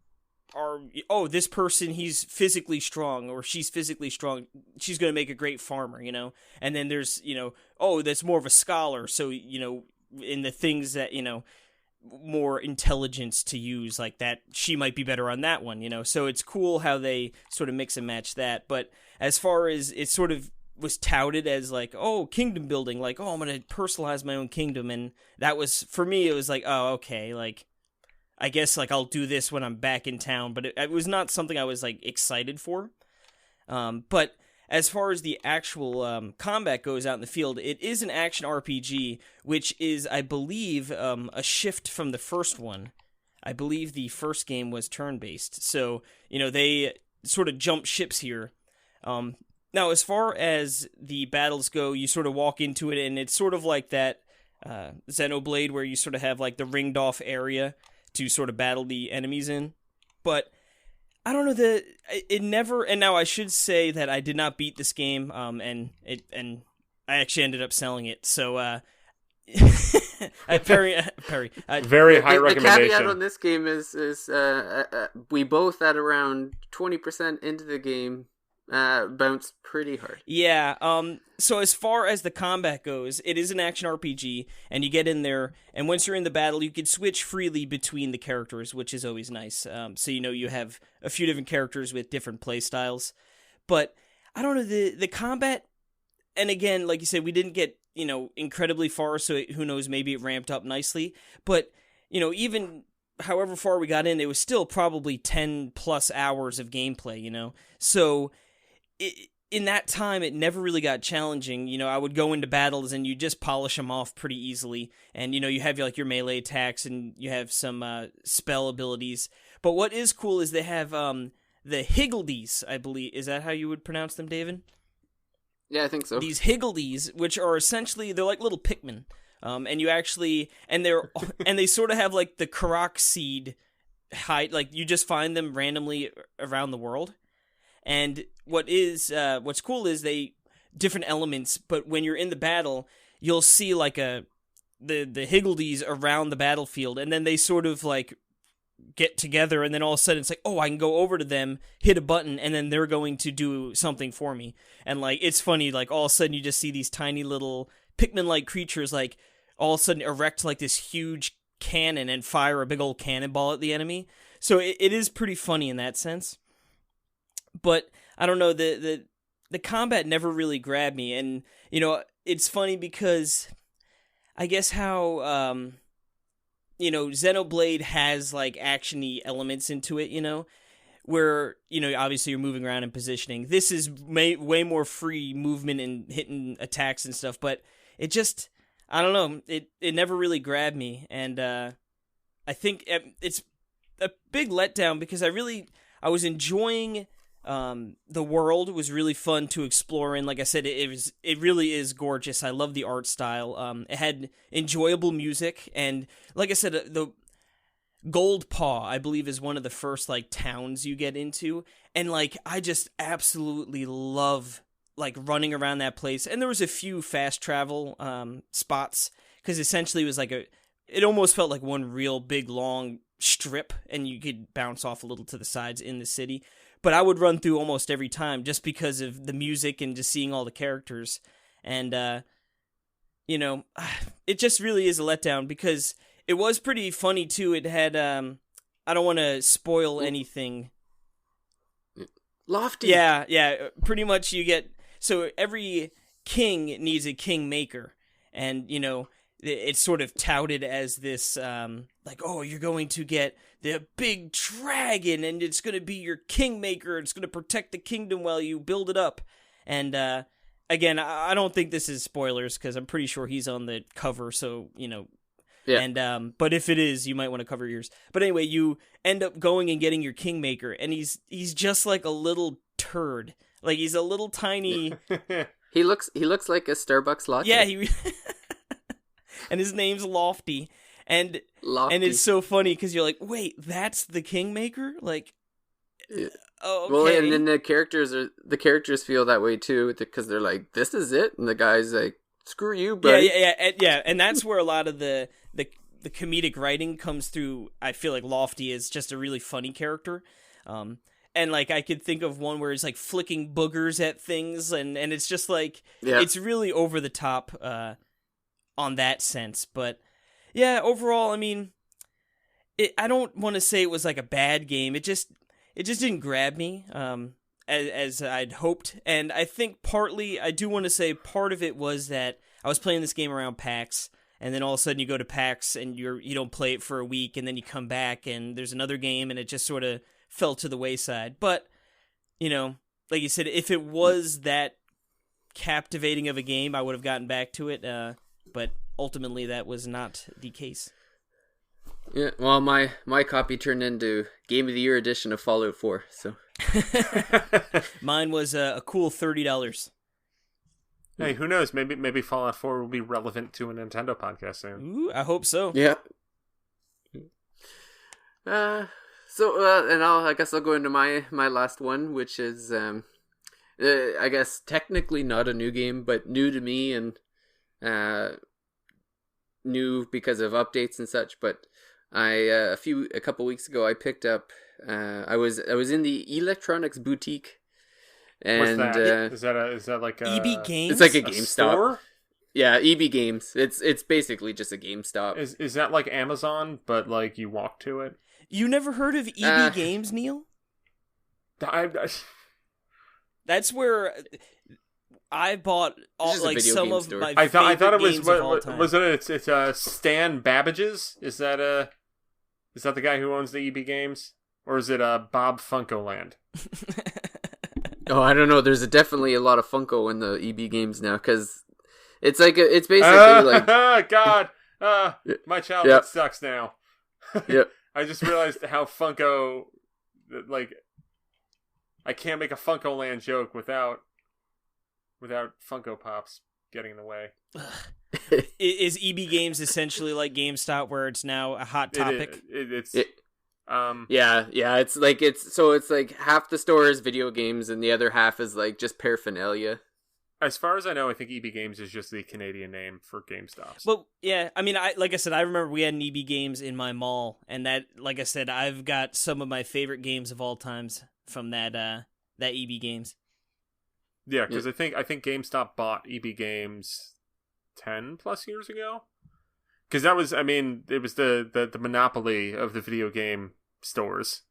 are, oh, this person, he's physically strong, or she's physically strong, she's going to make a great farmer, And then there's, oh, that's more of a scholar, so, in the things that, more intelligence to use, like that, she might be better on that one, So it's cool how they sort of mix and match that. But as far as it sort of was touted as like, oh, kingdom building, like, oh, I'm going to personalize my own kingdom. And that was, for me, it was like, oh, okay, like, I guess, like, I'll do this when I'm back in town. But it was not something I was, like, excited for. But as far as the actual combat goes out in the field, it is an action RPG, which is, I believe, a shift from the first one. I believe the first game was turn-based. So, they sort of jump ships here. Now, as far as the battles go, you sort of walk into it, and it's sort of like that Xenoblade, where you sort of have, like, the ringed-off area to sort of battle the enemies in. But I don't know, it never, and now I should say that I did not beat this game, and I actually ended up selling it, so, Perry, very high recommendation. The caveat on this game is we both at around 20% into the game bounced pretty hard. Yeah, so as far as the combat goes, it is an action RPG, and you get in there, and once you're in the battle, you can switch freely between the characters, which is always nice. So you have a few different characters with different play styles. But I don't know, the combat, and again, like you said, we didn't get, incredibly far, so who knows, maybe it ramped up nicely. But, even however far we got in, it was still probably 10 plus hours of gameplay, So in that time, it never really got challenging. I would go into battles and you just polish them off pretty easily. And, you have like your melee attacks and you have some spell abilities. But what is cool is they have the Higgledies, I believe. Is that how you would pronounce them, David? Yeah, I think so. These Higgledies, which are essentially, they're like little Pikmin. And you actually, and they sort of have like the Karak seed height, like you just find them randomly around the world. And what's cool is they different elements, but when you're in the battle, you'll see like the Higgledies around the battlefield, and then they sort of like get together, and then all of a sudden it's like, oh, I can go over to them, hit a button, and then they're going to do something for me. And like it's funny, like all of a sudden you just see these tiny little Pikmin-like creatures like all of a sudden erect like this huge cannon and fire a big old cannonball at the enemy. So it is pretty funny in that sense. But I don't know, the combat never really grabbed me, and it's funny because I guess how Xenoblade has like actiony elements into it, where obviously you're moving around and positioning. This is way more free movement and hitting attacks and stuff, but it just, I don't know, it never really grabbed me, and I think it's a big letdown because I was enjoying. The world was really fun to explore, and like I said, it really is gorgeous. I love the art style. It had enjoyable music, and like I said, the Gold Paw, I believe, is one of the first like towns you get into, and like I just absolutely love like running around that place. And there was a few fast travel spots because essentially it was like it almost felt like one real big long strip, and you could bounce off a little to the sides in the city. But I would run through almost every time just because of the music and just seeing all the characters. And, it just really is a letdown because it was pretty funny, too. It had, I don't want to spoil anything. Lofty. Yeah, pretty much you get, so every king needs a kingmaker. And, it's sort of touted as this, like, oh, you're going to get the big dragon, and it's going to be your kingmaker, it's going to protect the kingdom while you build it up. And, again, I don't think this is spoilers, because I'm pretty sure he's on the cover, so, Yeah. And, but if it is, you might want to cover your ears. But anyway, you end up going and getting your kingmaker, and he's just like a little turd. Like, he's a little tiny... He looks like a Starbucks latte. Yeah, and his name's Lofty. and Lofty. it's so funny because you're like, wait, that's the Kingmaker? Like, Yeah. oh, okay. Well, and then the characters feel that way too, because they're like, "This is it," and the guy's like, "Screw you, buddy." Yeah, and that's where a lot of the comedic writing comes through. I feel like Lofty is just a really funny character. And like I could think of one where he's like flicking boogers at things, and it's just like it's really over the top on that sense. But yeah, overall, I mean, I don't want to say it was like a bad game. It just didn't grab me as I'd hoped, and I think partly I do want to say part of it was that I was playing this game around PAX. And then all of a sudden you go to PAX and you don't play it for a week, and then you come back and there's another game, and it just sort of fell to the wayside. But, you know, like you said, if it was that captivating of a game, I would have gotten back to it. But ultimately that was not the case. Yeah, well, my copy turned into Game of the Year edition of Fallout 4. So mine was a cool $30. Hey, who knows? Maybe Fallout 4 will be relevant to a Nintendo podcast soon. Ooh, I hope so. Yeah. And I guess I'll go into my last one, which is I guess technically not a new game, but new to me and new because of updates and such. But a couple weeks ago I picked up. I was in the electronics boutique. And what's that? Is that like a EB Games? It's like a GameStop. Store? Yeah, EB Games. It's basically just a GameStop. Is that like Amazon, but like you walk to it? You never heard of EB Games, Neal? That's where I bought all like some of store. my I thought it games was of all time. was it? It's Stan Babbage's. Is that the guy who owns the EB Games, or is it Bob Funkoland? Oh, I don't know. There's definitely a lot of Funko in the EB Games now, because it's basically like God, my childhood sucks now. Yep. I just realized how Funko, like, I can't make a Funko Land joke without Funko Pops getting in the way. Is EB Games essentially like GameStop, where it's now a hot topic? Yeah, it's like half the store is video games and the other half is like just paraphernalia. As far as I know, I think EB Games is just the Canadian name for GameStops. Well, yeah, I mean, like I said, I remember we had an EB Games in my mall, and that, like I said, I've got some of my favorite games of all times from that EB Games. Yeah, because I think GameStop bought EB Games 10 plus years ago. Because that was, I mean, it was the monopoly of the video game stores.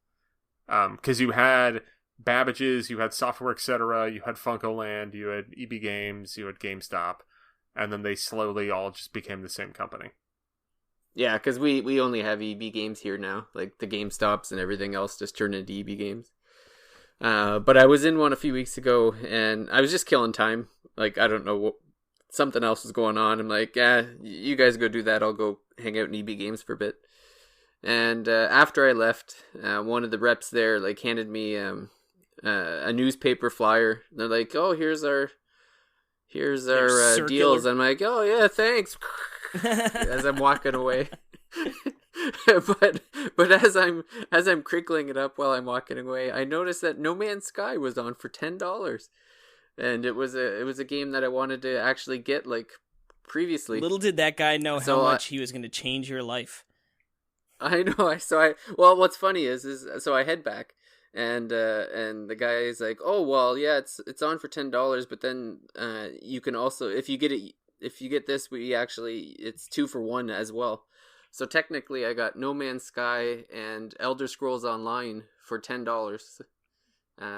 Because you had Babbage's, you had Software Etc., you had Funkoland, you had EB Games, you had GameStop, and then they slowly all just became the same company. Yeah, because we only have EB Games here now. Like the GameStops and everything else just turned into EB Games. But I was in one a few weeks ago, and I was just killing time. Like, I don't know, something else was going on. I'm like, you guys go do that. I'll go hang out in EB Games for a bit. And after I left, one of the reps there like handed me a newspaper flyer. They're like, "Oh, here's our deals." I'm like, "Oh yeah, thanks." As I'm walking away. but as I'm crinkling it up while I'm walking away, I noticed that No Man's Sky was on for $10. And it was a game that I wanted to actually get like previously. Little did that guy know how much he was going to change your life. I know. Well, what's funny is so I head back, and the guy is like, "Oh, well, yeah, it's on for $10, but then you can also if you get this, it's 2 for 1 as well." So technically, I got No Man's Sky and Elder Scrolls Online for $10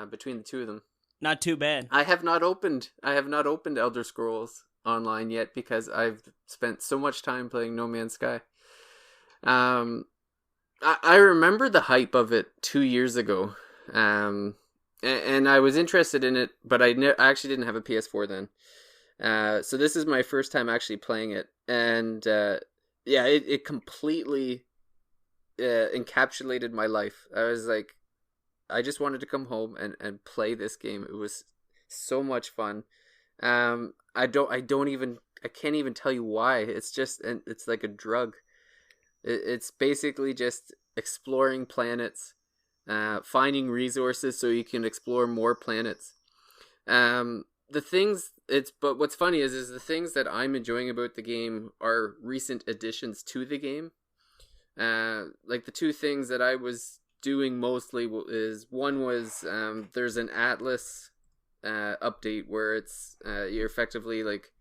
between the two of them. Not too bad. I have not opened Elder Scrolls Online yet because I've spent so much time playing No Man's Sky. I remember the hype of it 2 years ago, and I was interested in it, but I actually didn't have a PS4 then. So this is my first time actually playing it, and it completely encapsulated my life. I was like, I just wanted to come home and play this game. It was so much fun. I can't even tell you why. It's just, it's like a drug. It's basically just exploring planets, finding resources so you can explore more planets. But what's funny is the things that I'm enjoying about the game are recent additions to the game. Like the two things that I was doing mostly is one was there's an Atlas update where it's you're effectively like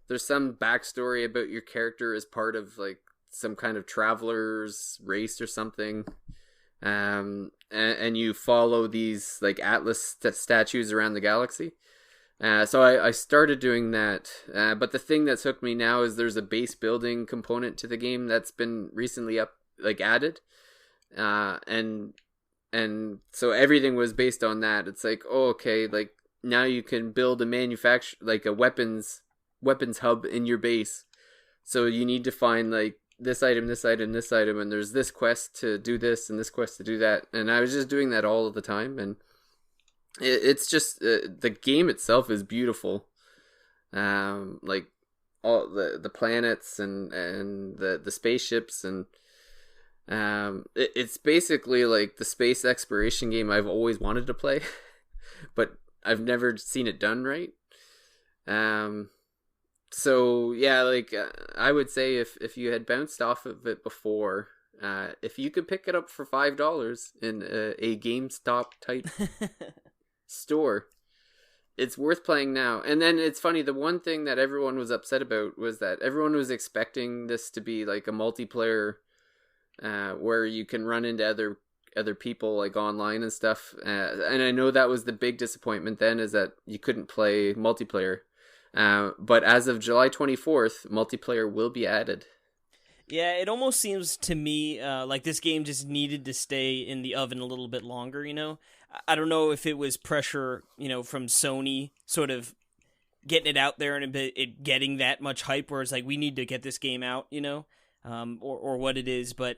there's some backstory about your character as part of like some kind of traveler's race or something, and you follow these like Atlas statues around the galaxy. So I started doing that, but the thing that's hooked me now is there's a base building component to the game that's been recently added, and so everything was based on that. It's like, oh, okay, like now you can build a weapons hub in your base. So you need to find like this item, this item, this item, and there's this quest to do this and this quest to do that. And I was just doing that all of the time, and it's just the game itself is beautiful. Like all the planets and the spaceships and it's basically like the space exploration game I've always wanted to play, but I've never seen it done right. So yeah, like I would say if you had bounced off of it before, if you could pick it up for $5 in a GameStop type store, it's worth playing now. And then it's funny, the one thing that everyone was upset about was that everyone was expecting this to be like a multiplayer where you can run into other people like online and stuff. And I know that was the big disappointment then, is that you couldn't play multiplayer. But as of July 24th, multiplayer will be added. Yeah, it almost seems to me like this game just needed to stay in the oven a little bit longer, you know? I don't know if it was pressure, you know, from Sony sort of getting it out there and it getting that much hype where it's like, we need to get this game out, you know? Or what it is. But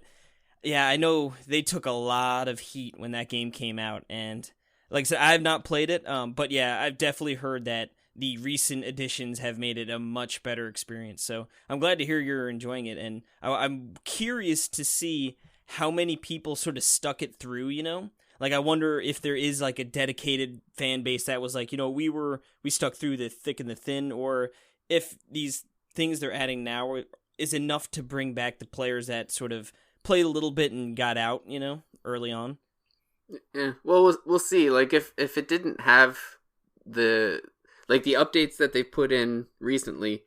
yeah, I know they took a lot of heat when that game came out. And like I said, I have not played it. But yeah, I've definitely heard that the recent additions have made it a much better experience. So I'm glad to hear you're enjoying it. And I'm curious to see how many people sort of stuck it through, you know? Like, I wonder if there is like a dedicated fan base that was like, you know, we stuck through the thick and the thin, or if these things they're adding now is enough to bring back the players that sort of played a little bit and got out, you know, early on. Yeah, well, we'll see. Like, if it didn't have the updates that they put in recently,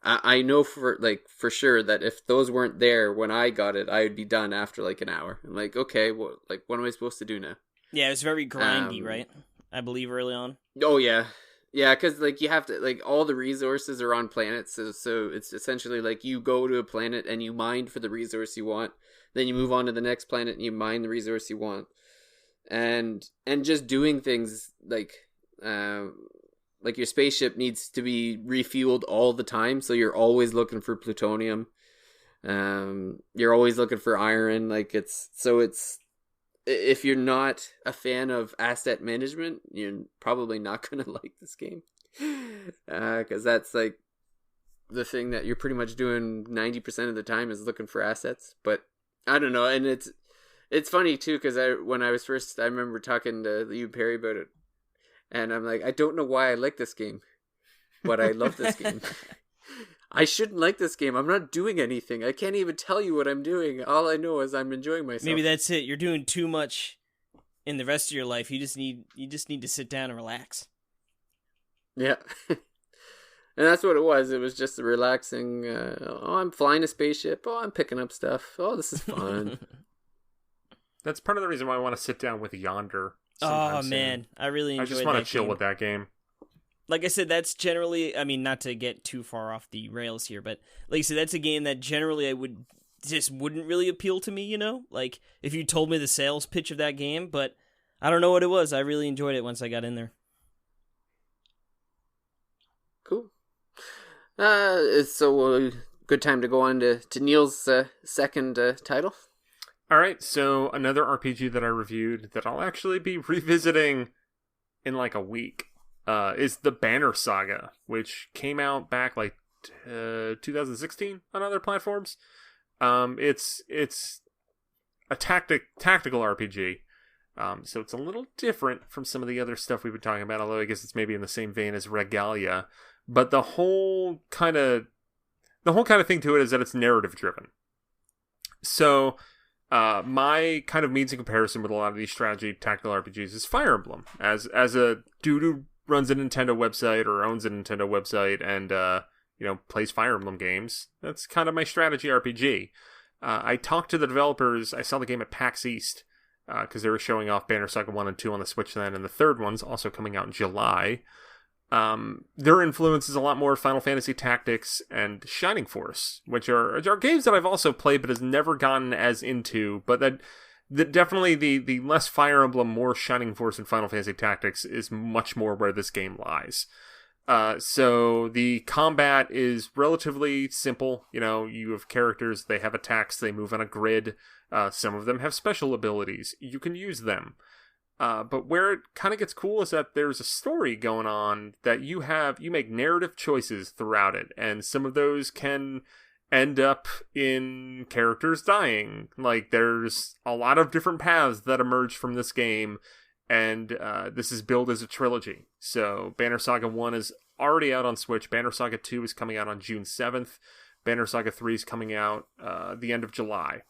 I know for sure that if those weren't there when I got it, I would be done after like an hour. I'm like, okay, well, like, what am I supposed to do now? Yeah, it's very grindy, right? I believe early on. Oh yeah, yeah, because like you have to like all the resources are on planets, so it's essentially like you go to a planet and you mine for the resource you want, then you move on to the next planet and you mine the resource you want, and just doing things like your spaceship needs to be refueled all the time, so you're always looking for plutonium. You're always looking for iron. Like it's if you're not a fan of asset management, you're probably not gonna like this game, because that's like the thing that you're pretty much doing 90% of the time is looking for assets. But I don't know, and it's funny too, because I remember talking to you, Perry, about it. And I'm like, I don't know why I like this game, but I love this game. I shouldn't like this game. I'm not doing anything. I can't even tell you what I'm doing. All I know is I'm enjoying myself. Maybe that's it. You're doing too much in the rest of your life. You just need to sit down and relax. Yeah. And that's what it was. It was just a relaxing, I'm flying a spaceship. Oh, I'm picking up stuff. Oh, this is fun. That's part of the reason why I want to sit down with Yonder. Oh man, I really enjoyed that. I just want to chill with that game. Like I said, that's generally, I mean, not to get too far off the rails here, but like I said, that's a game that generally wouldn't really appeal to me, you know? Like, if you told me the sales pitch of that game, but I don't know what it was. I really enjoyed it once I got in there. Cool. So good time to go on to Neal's second title. Alright, so another RPG that I reviewed that I'll actually be revisiting in like a week is the Banner Saga, which came out back like 2016 on other platforms. It's a tactical RPG. So it's a little different from some of the other stuff we've been talking about, although I guess it's maybe in the same vein as Regalia. But the whole kind of thing to it is that it's narrative driven. So my kind of means in comparison with a lot of these strategy tactical RPGs is Fire Emblem. As a dude who runs a Nintendo website or owns a Nintendo website and plays Fire Emblem games, that's kind of my strategy RPG. I talked to the developers. I saw the game at PAX East because they were showing off Banner Saga 1 and 2 on the Switch then, and the third one's also coming out in July. Their influence is a lot more Final Fantasy Tactics and Shining Force, which are games that I've also played but has never gotten as into, but that definitely the less Fire Emblem, more Shining Force and Final Fantasy Tactics is much more where this game lies. So the combat is relatively simple. You have characters, they have attacks, they move on a grid. Some of them have special abilities. You can use them. But where it kind of gets cool is that there's a story going on that you make narrative choices throughout it. And some of those can end up in characters dying. Like, there's a lot of different paths that emerge from this game. And this is billed as a trilogy. So Banner Saga 1 is already out on Switch. Banner Saga 2 is coming out on June 7th. Banner Saga 3 is coming out the end of July.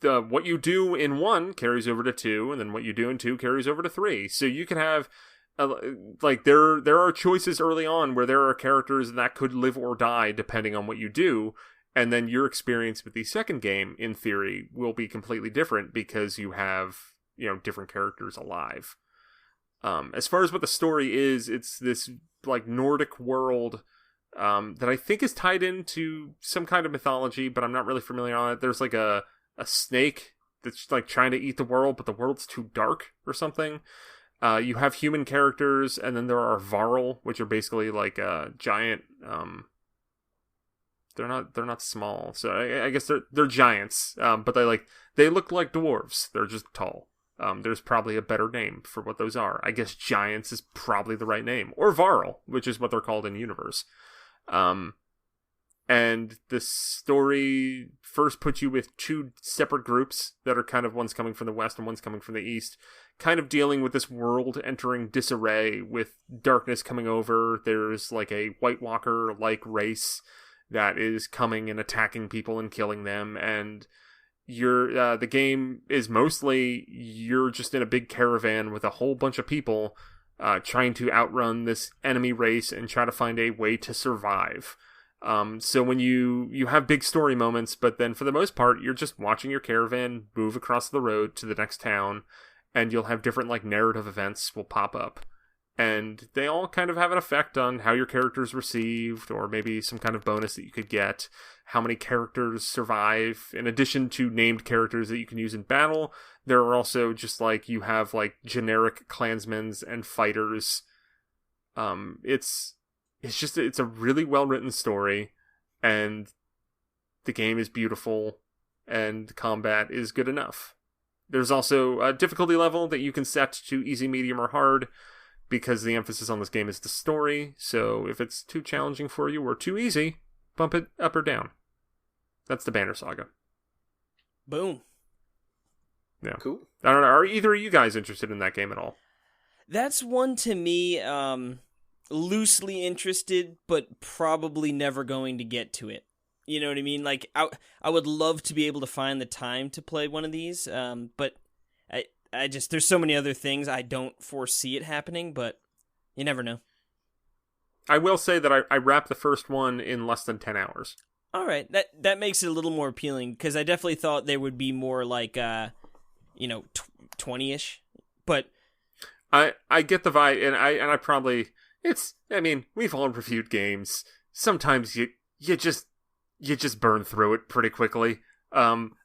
What you do in 1 carries over to 2, and then what you do in 2 carries over to 3. So you can have, there are choices early on where there are characters that could live or die depending on what you do. And then your experience with the second game, in theory, will be completely different because you have, different characters alive. As far as what the story is, it's this, Nordic world that I think is tied into some kind of mythology, but I'm not really familiar on it. There's, a snake that's, trying to eat the world, but the world's too dark or something. You have human characters, and then there are Varl, which are basically, giant... They're not small, so I guess they're giants, but they look like dwarves. They're just tall. There's probably a better name for what those are. I guess giants is probably the right name, or Varl, which is what they're called in universe. And the story first puts you with 2 separate groups that are kind of, one's coming from the west and one's coming from the east, kind of dealing with this world entering disarray with darkness coming over. There's a White Walker-like race that is coming and attacking people and killing them, and the game is mostly you're just in a big caravan with a whole bunch of people trying to outrun this enemy race and try to find a way to survive. So when you have big story moments, but then for the most part you're just watching your caravan move across the road to the next town, and you'll have different narrative events will pop up. And they all kind of have an effect on how your character's received, or maybe some kind of bonus that you could get, how many characters survive. In addition to named characters that you can use in battle, there are also just you have generic clansmen and fighters. It's a really well written story, and the game is beautiful, and combat is good enough. There's also a difficulty level that you can set to easy, medium, or hard, because the emphasis on this game is the story. So if it's too challenging for you or too easy, bump it up or down. That's the Banner Saga. Boom. Yeah. Cool. I don't know. Are either of you guys interested in that game at all? That's one to me, loosely interested, but probably never going to get to it. You know what I mean? I would love to be able to find the time to play one of these, but I just, there's so many other things, I don't foresee it happening, but you never know. I will say that I wrapped the first one in less than 10 hours. All right, that makes it a little more appealing, because I definitely thought they would be more 20-ish, but... I get the vibe, and I probably... we've all reviewed games. Sometimes you just burn through it pretty quickly.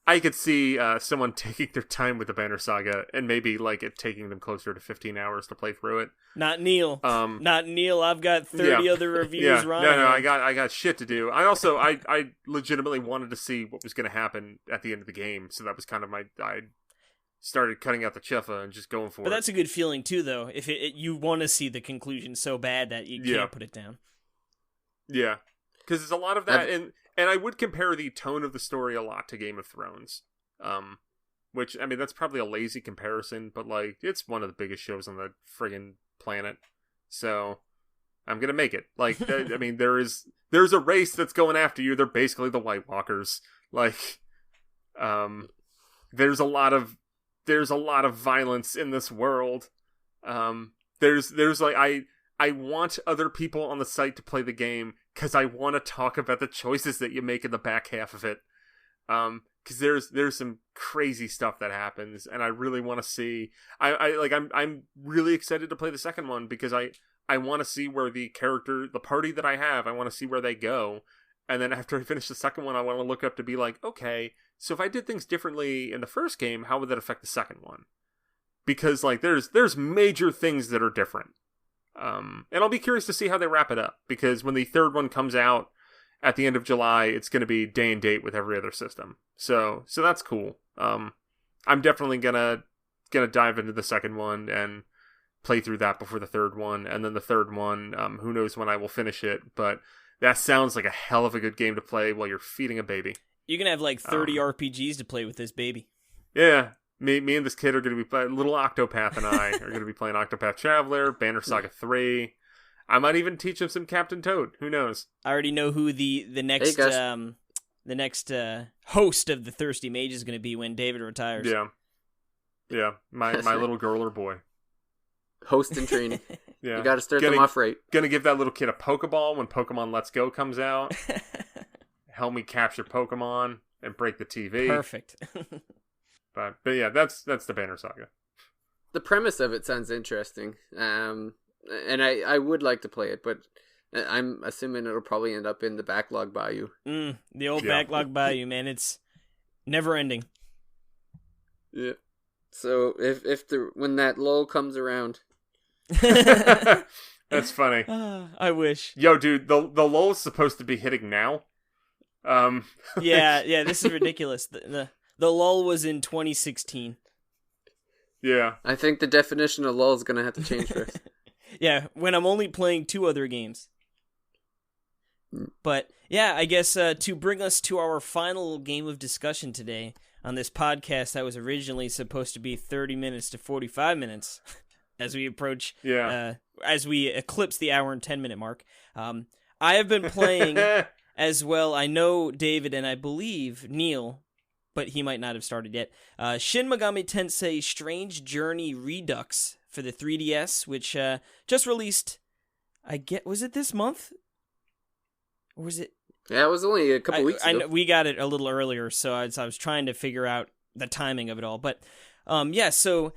I could see someone taking their time with the Banner Saga and maybe it taking them closer to 15 hours to play through it. Not Neal. Not Neal. I've got 30 other reviews. Ronaghan. No, I got shit to do. I also I legitimately wanted to see what was going to happen at the end of the game, so that was kind of I started cutting out the chuffa and just going for it. But that's a good feeling too, though. If you want to see the conclusion so bad that you can't put it down. Yeah, because there's a lot of that, And I would compare the tone of the story a lot to Game of Thrones. Which, I mean, that's probably a lazy comparison, but, like, it's one of the biggest shows on the friggin' planet. So, I'm gonna make it. Like, I mean, there's a race that's going after you. They're basically the White Walkers. Like, there's a lot of violence in this world. There's like, I want other people on the site to play the game because I want to talk about the choices that you make in the back half of it. Because there's some crazy stuff that happens, and I really want to see. I'm really excited to play the second one because I want to see where the party that I have, I want to see where they go, and then after I finish the second one, I want to look up to be like, okay, so if I did things differently in the first game, how would that affect the second one? Because like there's major things that are different, and I'll be curious to see how they wrap it up. Because when the third one comes out at the end of July, it's going to be day and date with every other system. So that's cool. I'm definitely gonna dive into the second one and play through that before the third one, and then the third one, who knows when I will finish it, but that sounds like a hell of a good game to play while you're feeding a baby. You're gonna have like 30 RPGs to play with this baby. Yeah, me and this kid are gonna be playing, little Octopath and I are gonna be playing Octopath Traveler, Banner Saga 3. I might even teach him some Captain Toad. Who knows? I already know who the next host of the Thirsty Mage is going to be when David retires. Yeah. My little girl or boy. Host and training. Yeah, you got to start them off right. Gonna give that little kid a Pokeball when Pokemon Let's Go comes out. Help me capture Pokemon and break the TV. Perfect. but yeah, that's the Banner Saga. The premise of it sounds interesting. And I would like to play it, but I'm assuming it'll probably end up in the backlog bayou. The old backlog bayou, man. It's never ending. Yeah. So when that lull comes around. That's funny. I wish. Yo, dude, the lull is supposed to be hitting now. Yeah, this is ridiculous. The lull was in 2016. Yeah. I think the definition of lull is going to have to change for us. Yeah, when I'm only playing 2 other games. But, yeah, I guess to bring us to our final game of discussion today on this podcast that was originally supposed to be 30 minutes to 45 minutes as we approach, as we eclipse the hour and 10-minute mark. I have been playing as well. I know David and I believe Neal, but he might not have started yet. Shin Megami Tensei Strange Journey Redux for the 3DS, which just released, was it this month? Or was it? Yeah, it was only a couple weeks ago. We got it a little earlier, so I was trying to figure out the timing of it all. But, so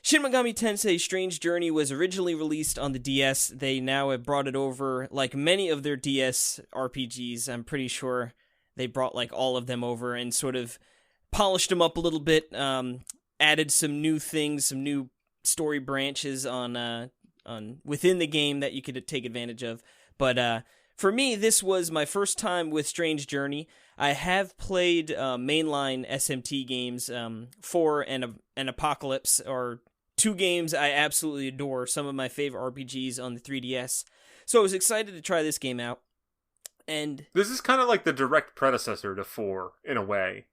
Shin Megami Tensei Strange Journey was originally released on the DS. They now have brought it over, like many of their DS RPGs. I'm pretty sure they brought like all of them over and sort of polished them up a little bit, added some new things, some new story branches on within the game that you could take advantage of. But for me, this was my first time with Strange Journey. I have played mainline SMT games, 4 and Apocalypse, are 2 games I absolutely adore, some of my favorite RPGs on the 3DS. So I was excited to try this game out. And this is kind of like the direct predecessor to 4 in a way.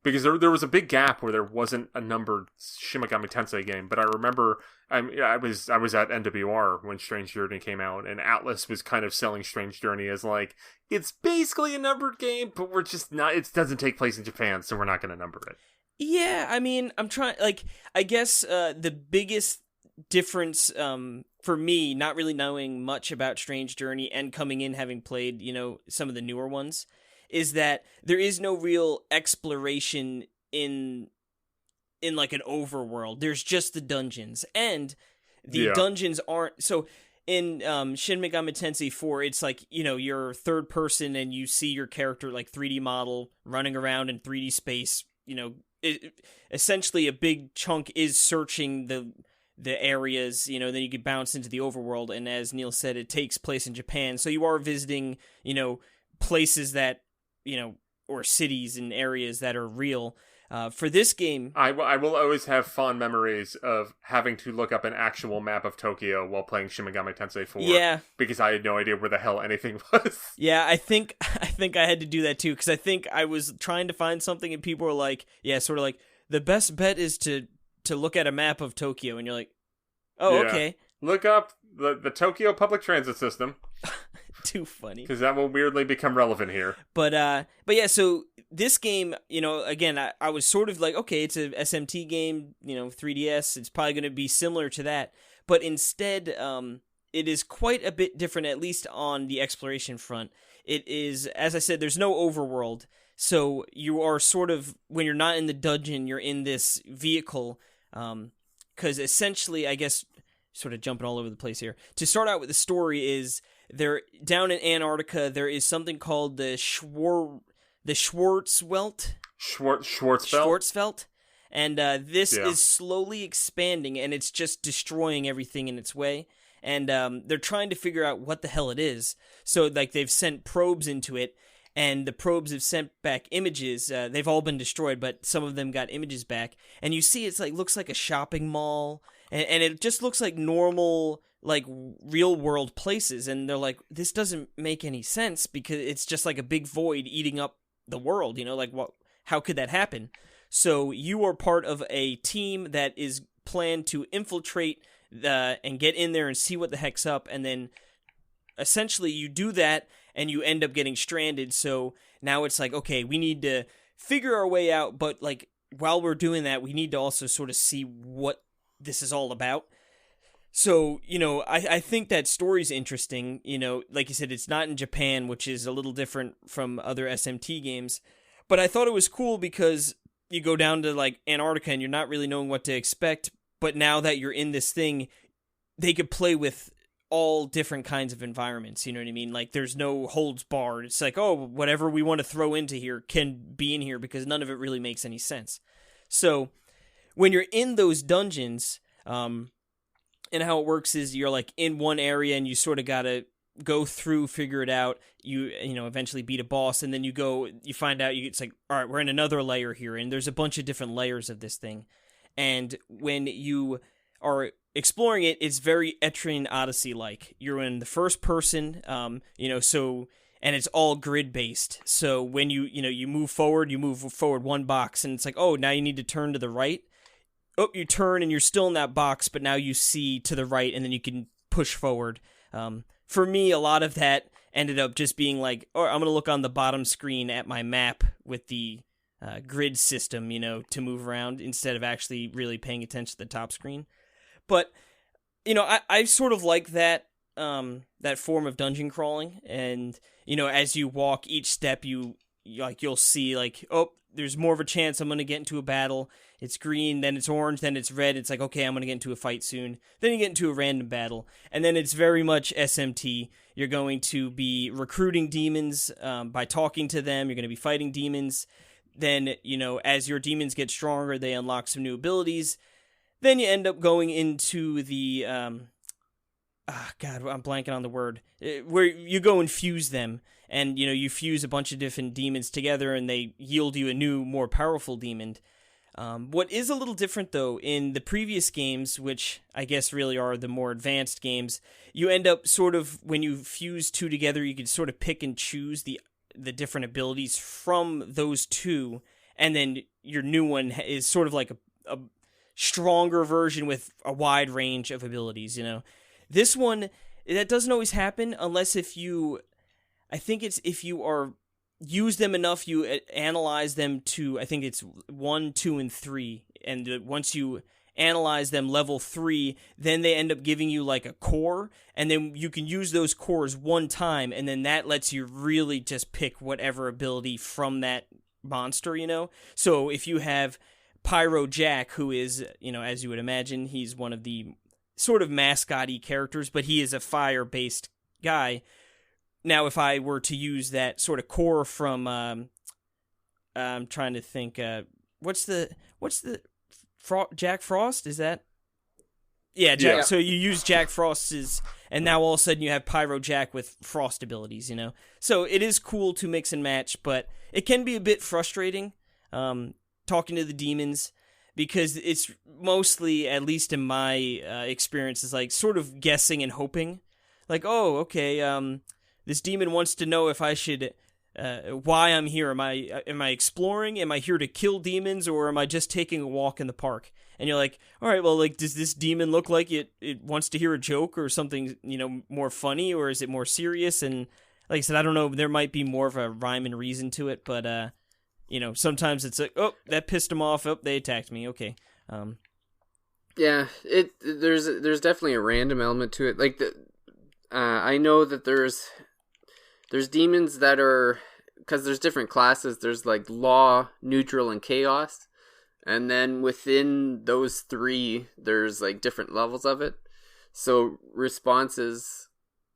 Because there was a big gap where there wasn't a numbered Shin Megami Tensei game, but I remember I was at NWR when Strange Journey came out, and Atlas was kind of selling Strange Journey as like, it's basically a numbered game, but we're just not. It doesn't take place in Japan, so we're not going to number it. Yeah, I mean, I'm trying. Like, I guess the biggest difference for me, not really knowing much about Strange Journey and coming in having played, some of the newer ones, is that there is no real exploration in like an overworld. There's just the dungeons, and the dungeons aren't so. In Shin Megami Tensei 4, it's like, you're third person and you see your character like 3D model running around in 3D space. Essentially a big chunk is searching the areas. Then you could bounce into the overworld, and as Neal said, it takes place in Japan, so you are visiting places that or cities and areas that are real. For this game, I will always have fond memories of having to look up an actual map of Tokyo while playing Shin Megami Tensei 4. Yeah, because I had no idea where the hell anything was. Yeah, I think think I had to do that too, because I think I was trying to find something and people were like, yeah, sort of like, the best bet is to look at a map of Tokyo, and you're like, oh, Yeah. okay. Look up the Tokyo public transit system. Too funny. Because that will weirdly become relevant here. But yeah, so this game, again, I was sort of like, okay, it's a SMT game, 3DS, it's probably going to be similar to that. But instead, it is quite a bit different, at least on the exploration front. It is, as I said, there's no overworld. So you are sort of, when you're not in the dungeon, you're in this vehicle. Because essentially, I guess, sort of jumping all over the place here. To start out with the story is, there down in Antarctica, there is something called the Schwarzwelt. Schwarzwelt. And this is slowly expanding, and it's just destroying everything in its way. And they're trying to figure out what the hell it is. So, like, they've sent probes into it, and the probes have sent back images. They've all been destroyed, but some of them got images back. And you see it's like looks like a shopping mall, and it just looks like normal, like, real-world places. And they're like, this doesn't make any sense, because it's just like a big void eating up the world, like, what? How could that happen? So you are part of a team that is planned to infiltrate and get in there and see what the heck's up, and then essentially you do that, and you end up getting stranded. So now it's like, okay, we need to figure our way out, but, like, while we're doing that, we need to also sort of see what this is all about. So, I think that story's interesting. Like you said, it's not in Japan, which is a little different from other SMT games. But I thought it was cool because you go down to, like, Antarctica and you're not really knowing what to expect. But now that you're in this thing, they could play with all different kinds of environments. You know what I mean? Like, there's no holds barred. It's like, oh, whatever we want to throw into here can be in here, because none of it really makes any sense. So when you're in those dungeons, and how it works is you're, like, in one area and you sort of gotta go through, figure it out. You eventually beat a boss, and then you find out it's like, all right, we're in another layer here, and there's a bunch of different layers of this thing. And when you are exploring it, it's very Etrian Odyssey like. You're in the first person, and it's all grid based. So when you move forward one box, and it's like, oh, now you need to turn to the right. Oh, you turn and you're still in that box, but now you see to the right, and then you can push forward. For me, a lot of that ended up just being like, oh, I'm going to look on the bottom screen at my map with the grid system, to move around, instead of actually really paying attention to the top screen. But, I sort of like that form of dungeon crawling. And, as you walk each step, you'll see, like, oh, there's more of a chance I'm going to get into a battle. It's green, then it's orange, then it's red. It's like, okay, I'm going to get into a fight soon. Then you get into a random battle. And then it's very much SMT. You're going to be recruiting demons by talking to them. You're going to be fighting demons. Then, as your demons get stronger, they unlock some new abilities. Then you end up going into the... God, I'm blanking on the word. Where you go and fuse them. And, you fuse a bunch of different demons together, and they yield you a new, more powerful demon. What is a little different, though, in the previous games, which I guess really are the more advanced games, you end up sort of, when you fuse two together, you can sort of pick and choose the different abilities from those two, and then your new one is sort of like a stronger version with a wide range of abilities, This one, that doesn't always happen unless if you use them enough, you analyze them to, I think it's 1, 2, and 3. And once you analyze them level 3, then they end up giving you like a core. And then you can use those cores one time. And then that lets you really just pick whatever ability from that monster, So if you have Pyro Jack, who is, as you would imagine, he's one of the sort of mascot-y characters, but he is a fire-based guy. Now, if I were to use that sort of core from, I'm trying to think, what's the Jack Frost? Is that? Yeah, Jack. Yeah. So you use Jack Frost's, and now all of a sudden you have Pyro Jack with Frost abilities, So it is cool to mix and match, but it can be a bit frustrating, talking to the demons, because it's mostly, at least in my experience, is like sort of guessing and hoping. Like, oh, okay, this demon wants to know if I should why I'm here. Am I exploring? Am I here to kill demons, or am I just taking a walk in the park? And you're like, all right, well, like, does this demon look like it wants to hear a joke or something, more funny, or is it more serious? And like I said, I don't know. There might be more of a rhyme and reason to it, but sometimes it's like, oh, that pissed them off. Oh, they attacked me. Okay. Yeah, there's definitely a random element to it. Like I know that there's demons that are, because there's different classes. There's like law, neutral, and chaos. And then within those three, there's like different levels of it. So responses,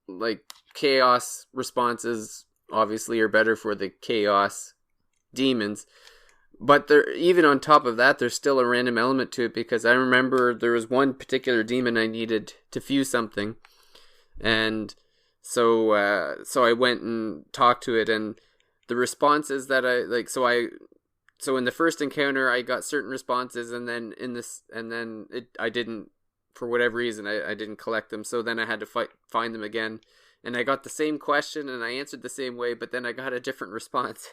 like chaos responses, obviously are better for the chaos demons. But even on top of that, there's still a random element to it, because I remember there was one particular demon I needed to fuse something. And so I went and talked to it, and the responses that so in the first encounter I got certain responses, and then I didn't, for whatever reason, I didn't collect them. So then I had to find them again, and I got the same question and I answered the same way, but then I got a different response.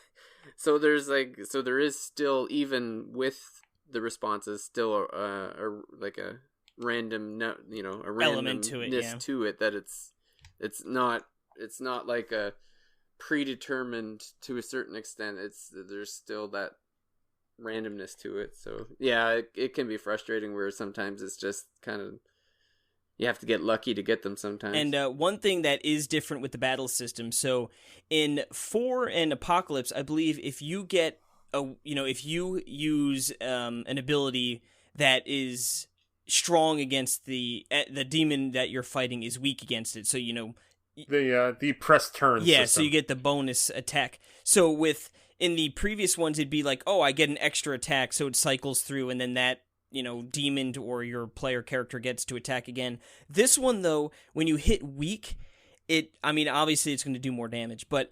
So there is still, even with the responses, still a random, a element to it, yeah. To it, that it's not like a predetermined to a certain extent. There's still that randomness to it. So yeah, it can be frustrating where sometimes it's just kind of, you have to get lucky to get them sometimes. And one thing that is different with the battle system, so in 4 and Apocalypse, I believe if you get if you use an ability that is strong against the demon that you're fighting is weak against it, so the press turn system. So you get the bonus attack. So in the previous ones, it'd be like, oh, I get an extra attack, so it cycles through, and then that demon or your player character gets to attack again. This one, though, when you hit weak, obviously it's going to do more damage, but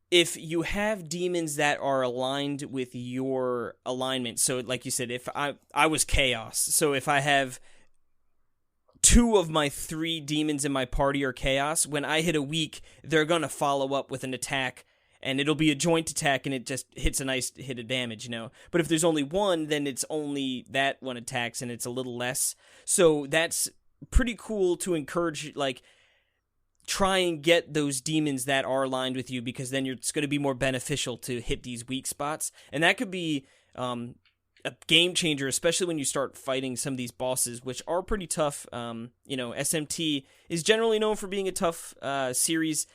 if you have demons that are aligned with your alignment, so like you said, if I was chaos, so if I have 2 of my 3 demons in my party are chaos, when I hit a weak, they're going to follow up with an attack, and it'll be a joint attack, and it just hits a nice hit of damage, But if there's only one, then it's only that one attacks, and it's a little less. So that's pretty cool to encourage, like, try and get those demons that are aligned with you, because then it's going to be more beneficial to hit these weak spots. And that could be a game changer, especially when you start fighting some of these bosses, which are pretty tough. SMT is generally known for being a tough series.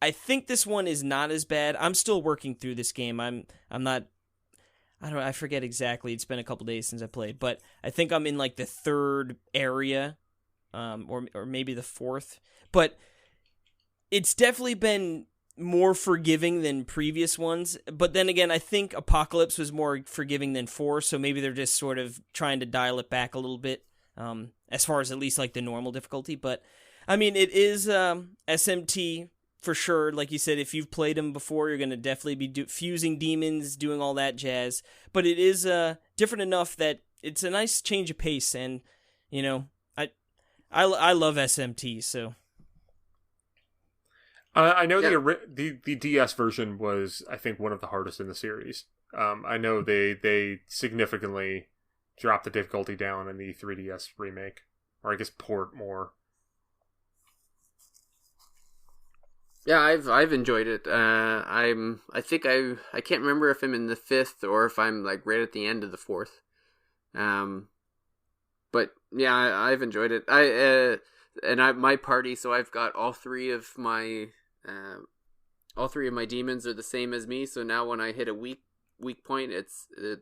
I think this one is not as bad. I'm still working through this game. I forget exactly. It's been a couple days since I played, but I think I'm in like the 3rd area, or maybe the 4th. But it's definitely been more forgiving than previous ones. But then again, I think Apocalypse was more forgiving than 4, so maybe they're just sort of trying to dial it back a little bit, as far as at least like the normal difficulty. But it is SMT. For sure, like you said, if you've played them before, you're going to definitely be fusing demons, doing all that jazz. But it is different enough that it's a nice change of pace, and I love SMT. So I know the DS version was, I think, one of the hardest in the series. I know they significantly dropped the difficulty down in the 3DS remake, or I guess port more. Yeah, I've enjoyed it. I can't remember if I'm in the 5th or if I'm like right at the end of the 4th. But yeah, I've enjoyed it. My party, so I've got all three of my demons are the same as me. So now when I hit a weak point,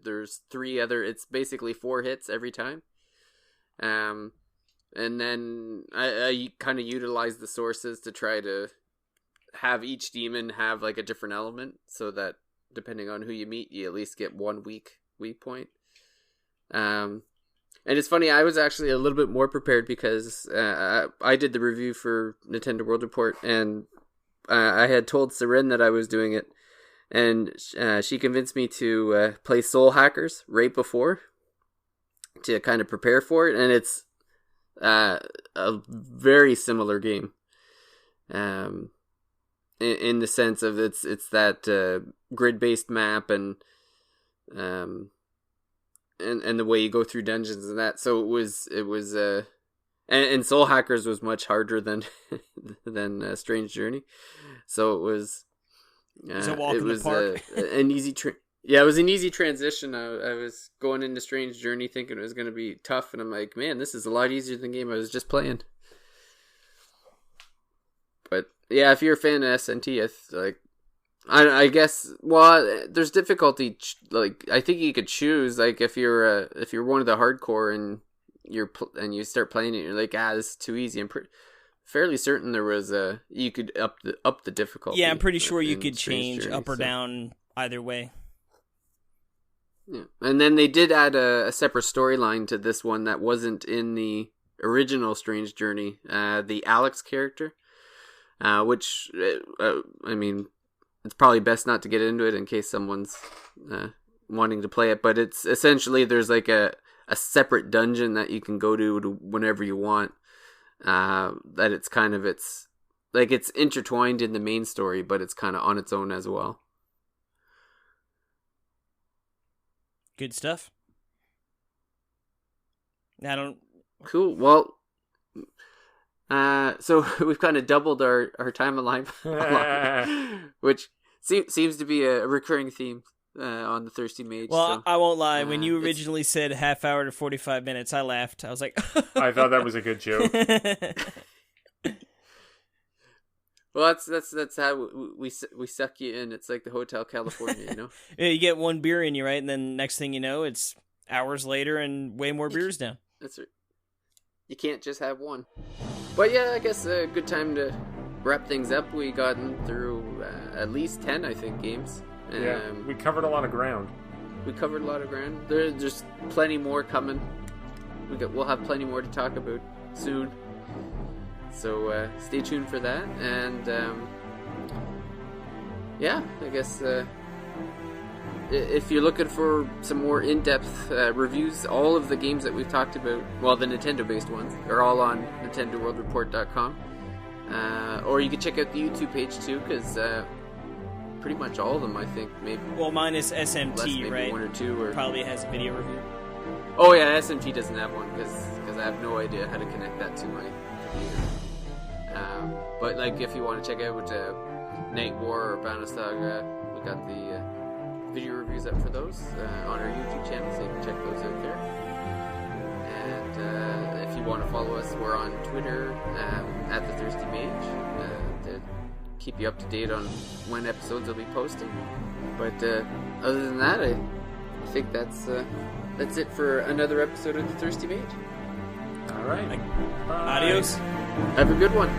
there's 3 other. It's basically 4 hits every time. And then I kind of utilize the sources to try to have each demon have like a different element, so that depending on who you meet, you at least get 1 weak point. And it's funny, I was actually a little bit more prepared because I did the review for Nintendo World Report, and I had told Seren that I was doing it, and she convinced me to play Soul Hackers right before to kind of prepare for it, and it's a very similar game. in the sense of it's that grid-based map and the way you go through dungeons and that. So it was and Soul Hackers was much harder than Strange Journey. So it was an easy it was an easy transition. I was going into Strange Journey thinking it was going to be tough, and I'm like, man, this is a lot easier than the game I was just playing. But yeah, if you're a fan of SNT, I guess, well, there's difficulty. Like, I think you could choose. Like, if you're one of the hardcore and you start playing it, you're like, this is too easy. I'm fairly certain there was you could up the difficulty. Yeah, I'm pretty sure you could change up or down either way. Yeah, and then they did add a separate storyline to this one that wasn't in the original Strange Journey. The Alex character, which I mean, it's probably best not to get into it in case someone's wanting to play it. But it's essentially there's like a separate dungeon that you can go to whenever you want. That it's intertwined in the main story, but it's kind of on its own as well. Good stuff. Cool. Well, so we've kind of doubled our time alignment, which seems to be a recurring theme on the Thirsty Mage. Well, so, I won't lie. When you originally said half hour to 45 minutes, I laughed. I was like, I thought that was a good joke. Well, that's how we suck you in. It's like the Hotel California, you know? Yeah, you get one beer in you, right? And then next thing you know, it's hours later and way more beers down. That's right. You can't just have one. But yeah, I guess a good time to wrap things up. We gotten through at least 10, I think, games. Yeah, we covered a lot of ground. There's plenty more coming. We'll have plenty more to talk about soon. So stay tuned for that. And yeah, I guess if you're looking for some more in-depth reviews, all of the games that we've talked about, well, the Nintendo-based ones, are all on NintendoWorldReport.com. Or you can check out the YouTube page too, because pretty much all of them, I think, maybe. Well, minus SMT, right? One or two, or probably has a video review. Oh yeah, SMT doesn't have one because I have no idea how to connect that to my computer. But like, if you want to check out Night War or Banner Saga, we got the video reviews up for those on our YouTube channel, so you can check those out there. And if you want to follow us, we're on Twitter at the Thirsty Mage to keep you up to date on when episodes will be posted. But other than that, I think that's it for another episode of the Thirsty Mage. All right. Bye. Adios. Have a good one.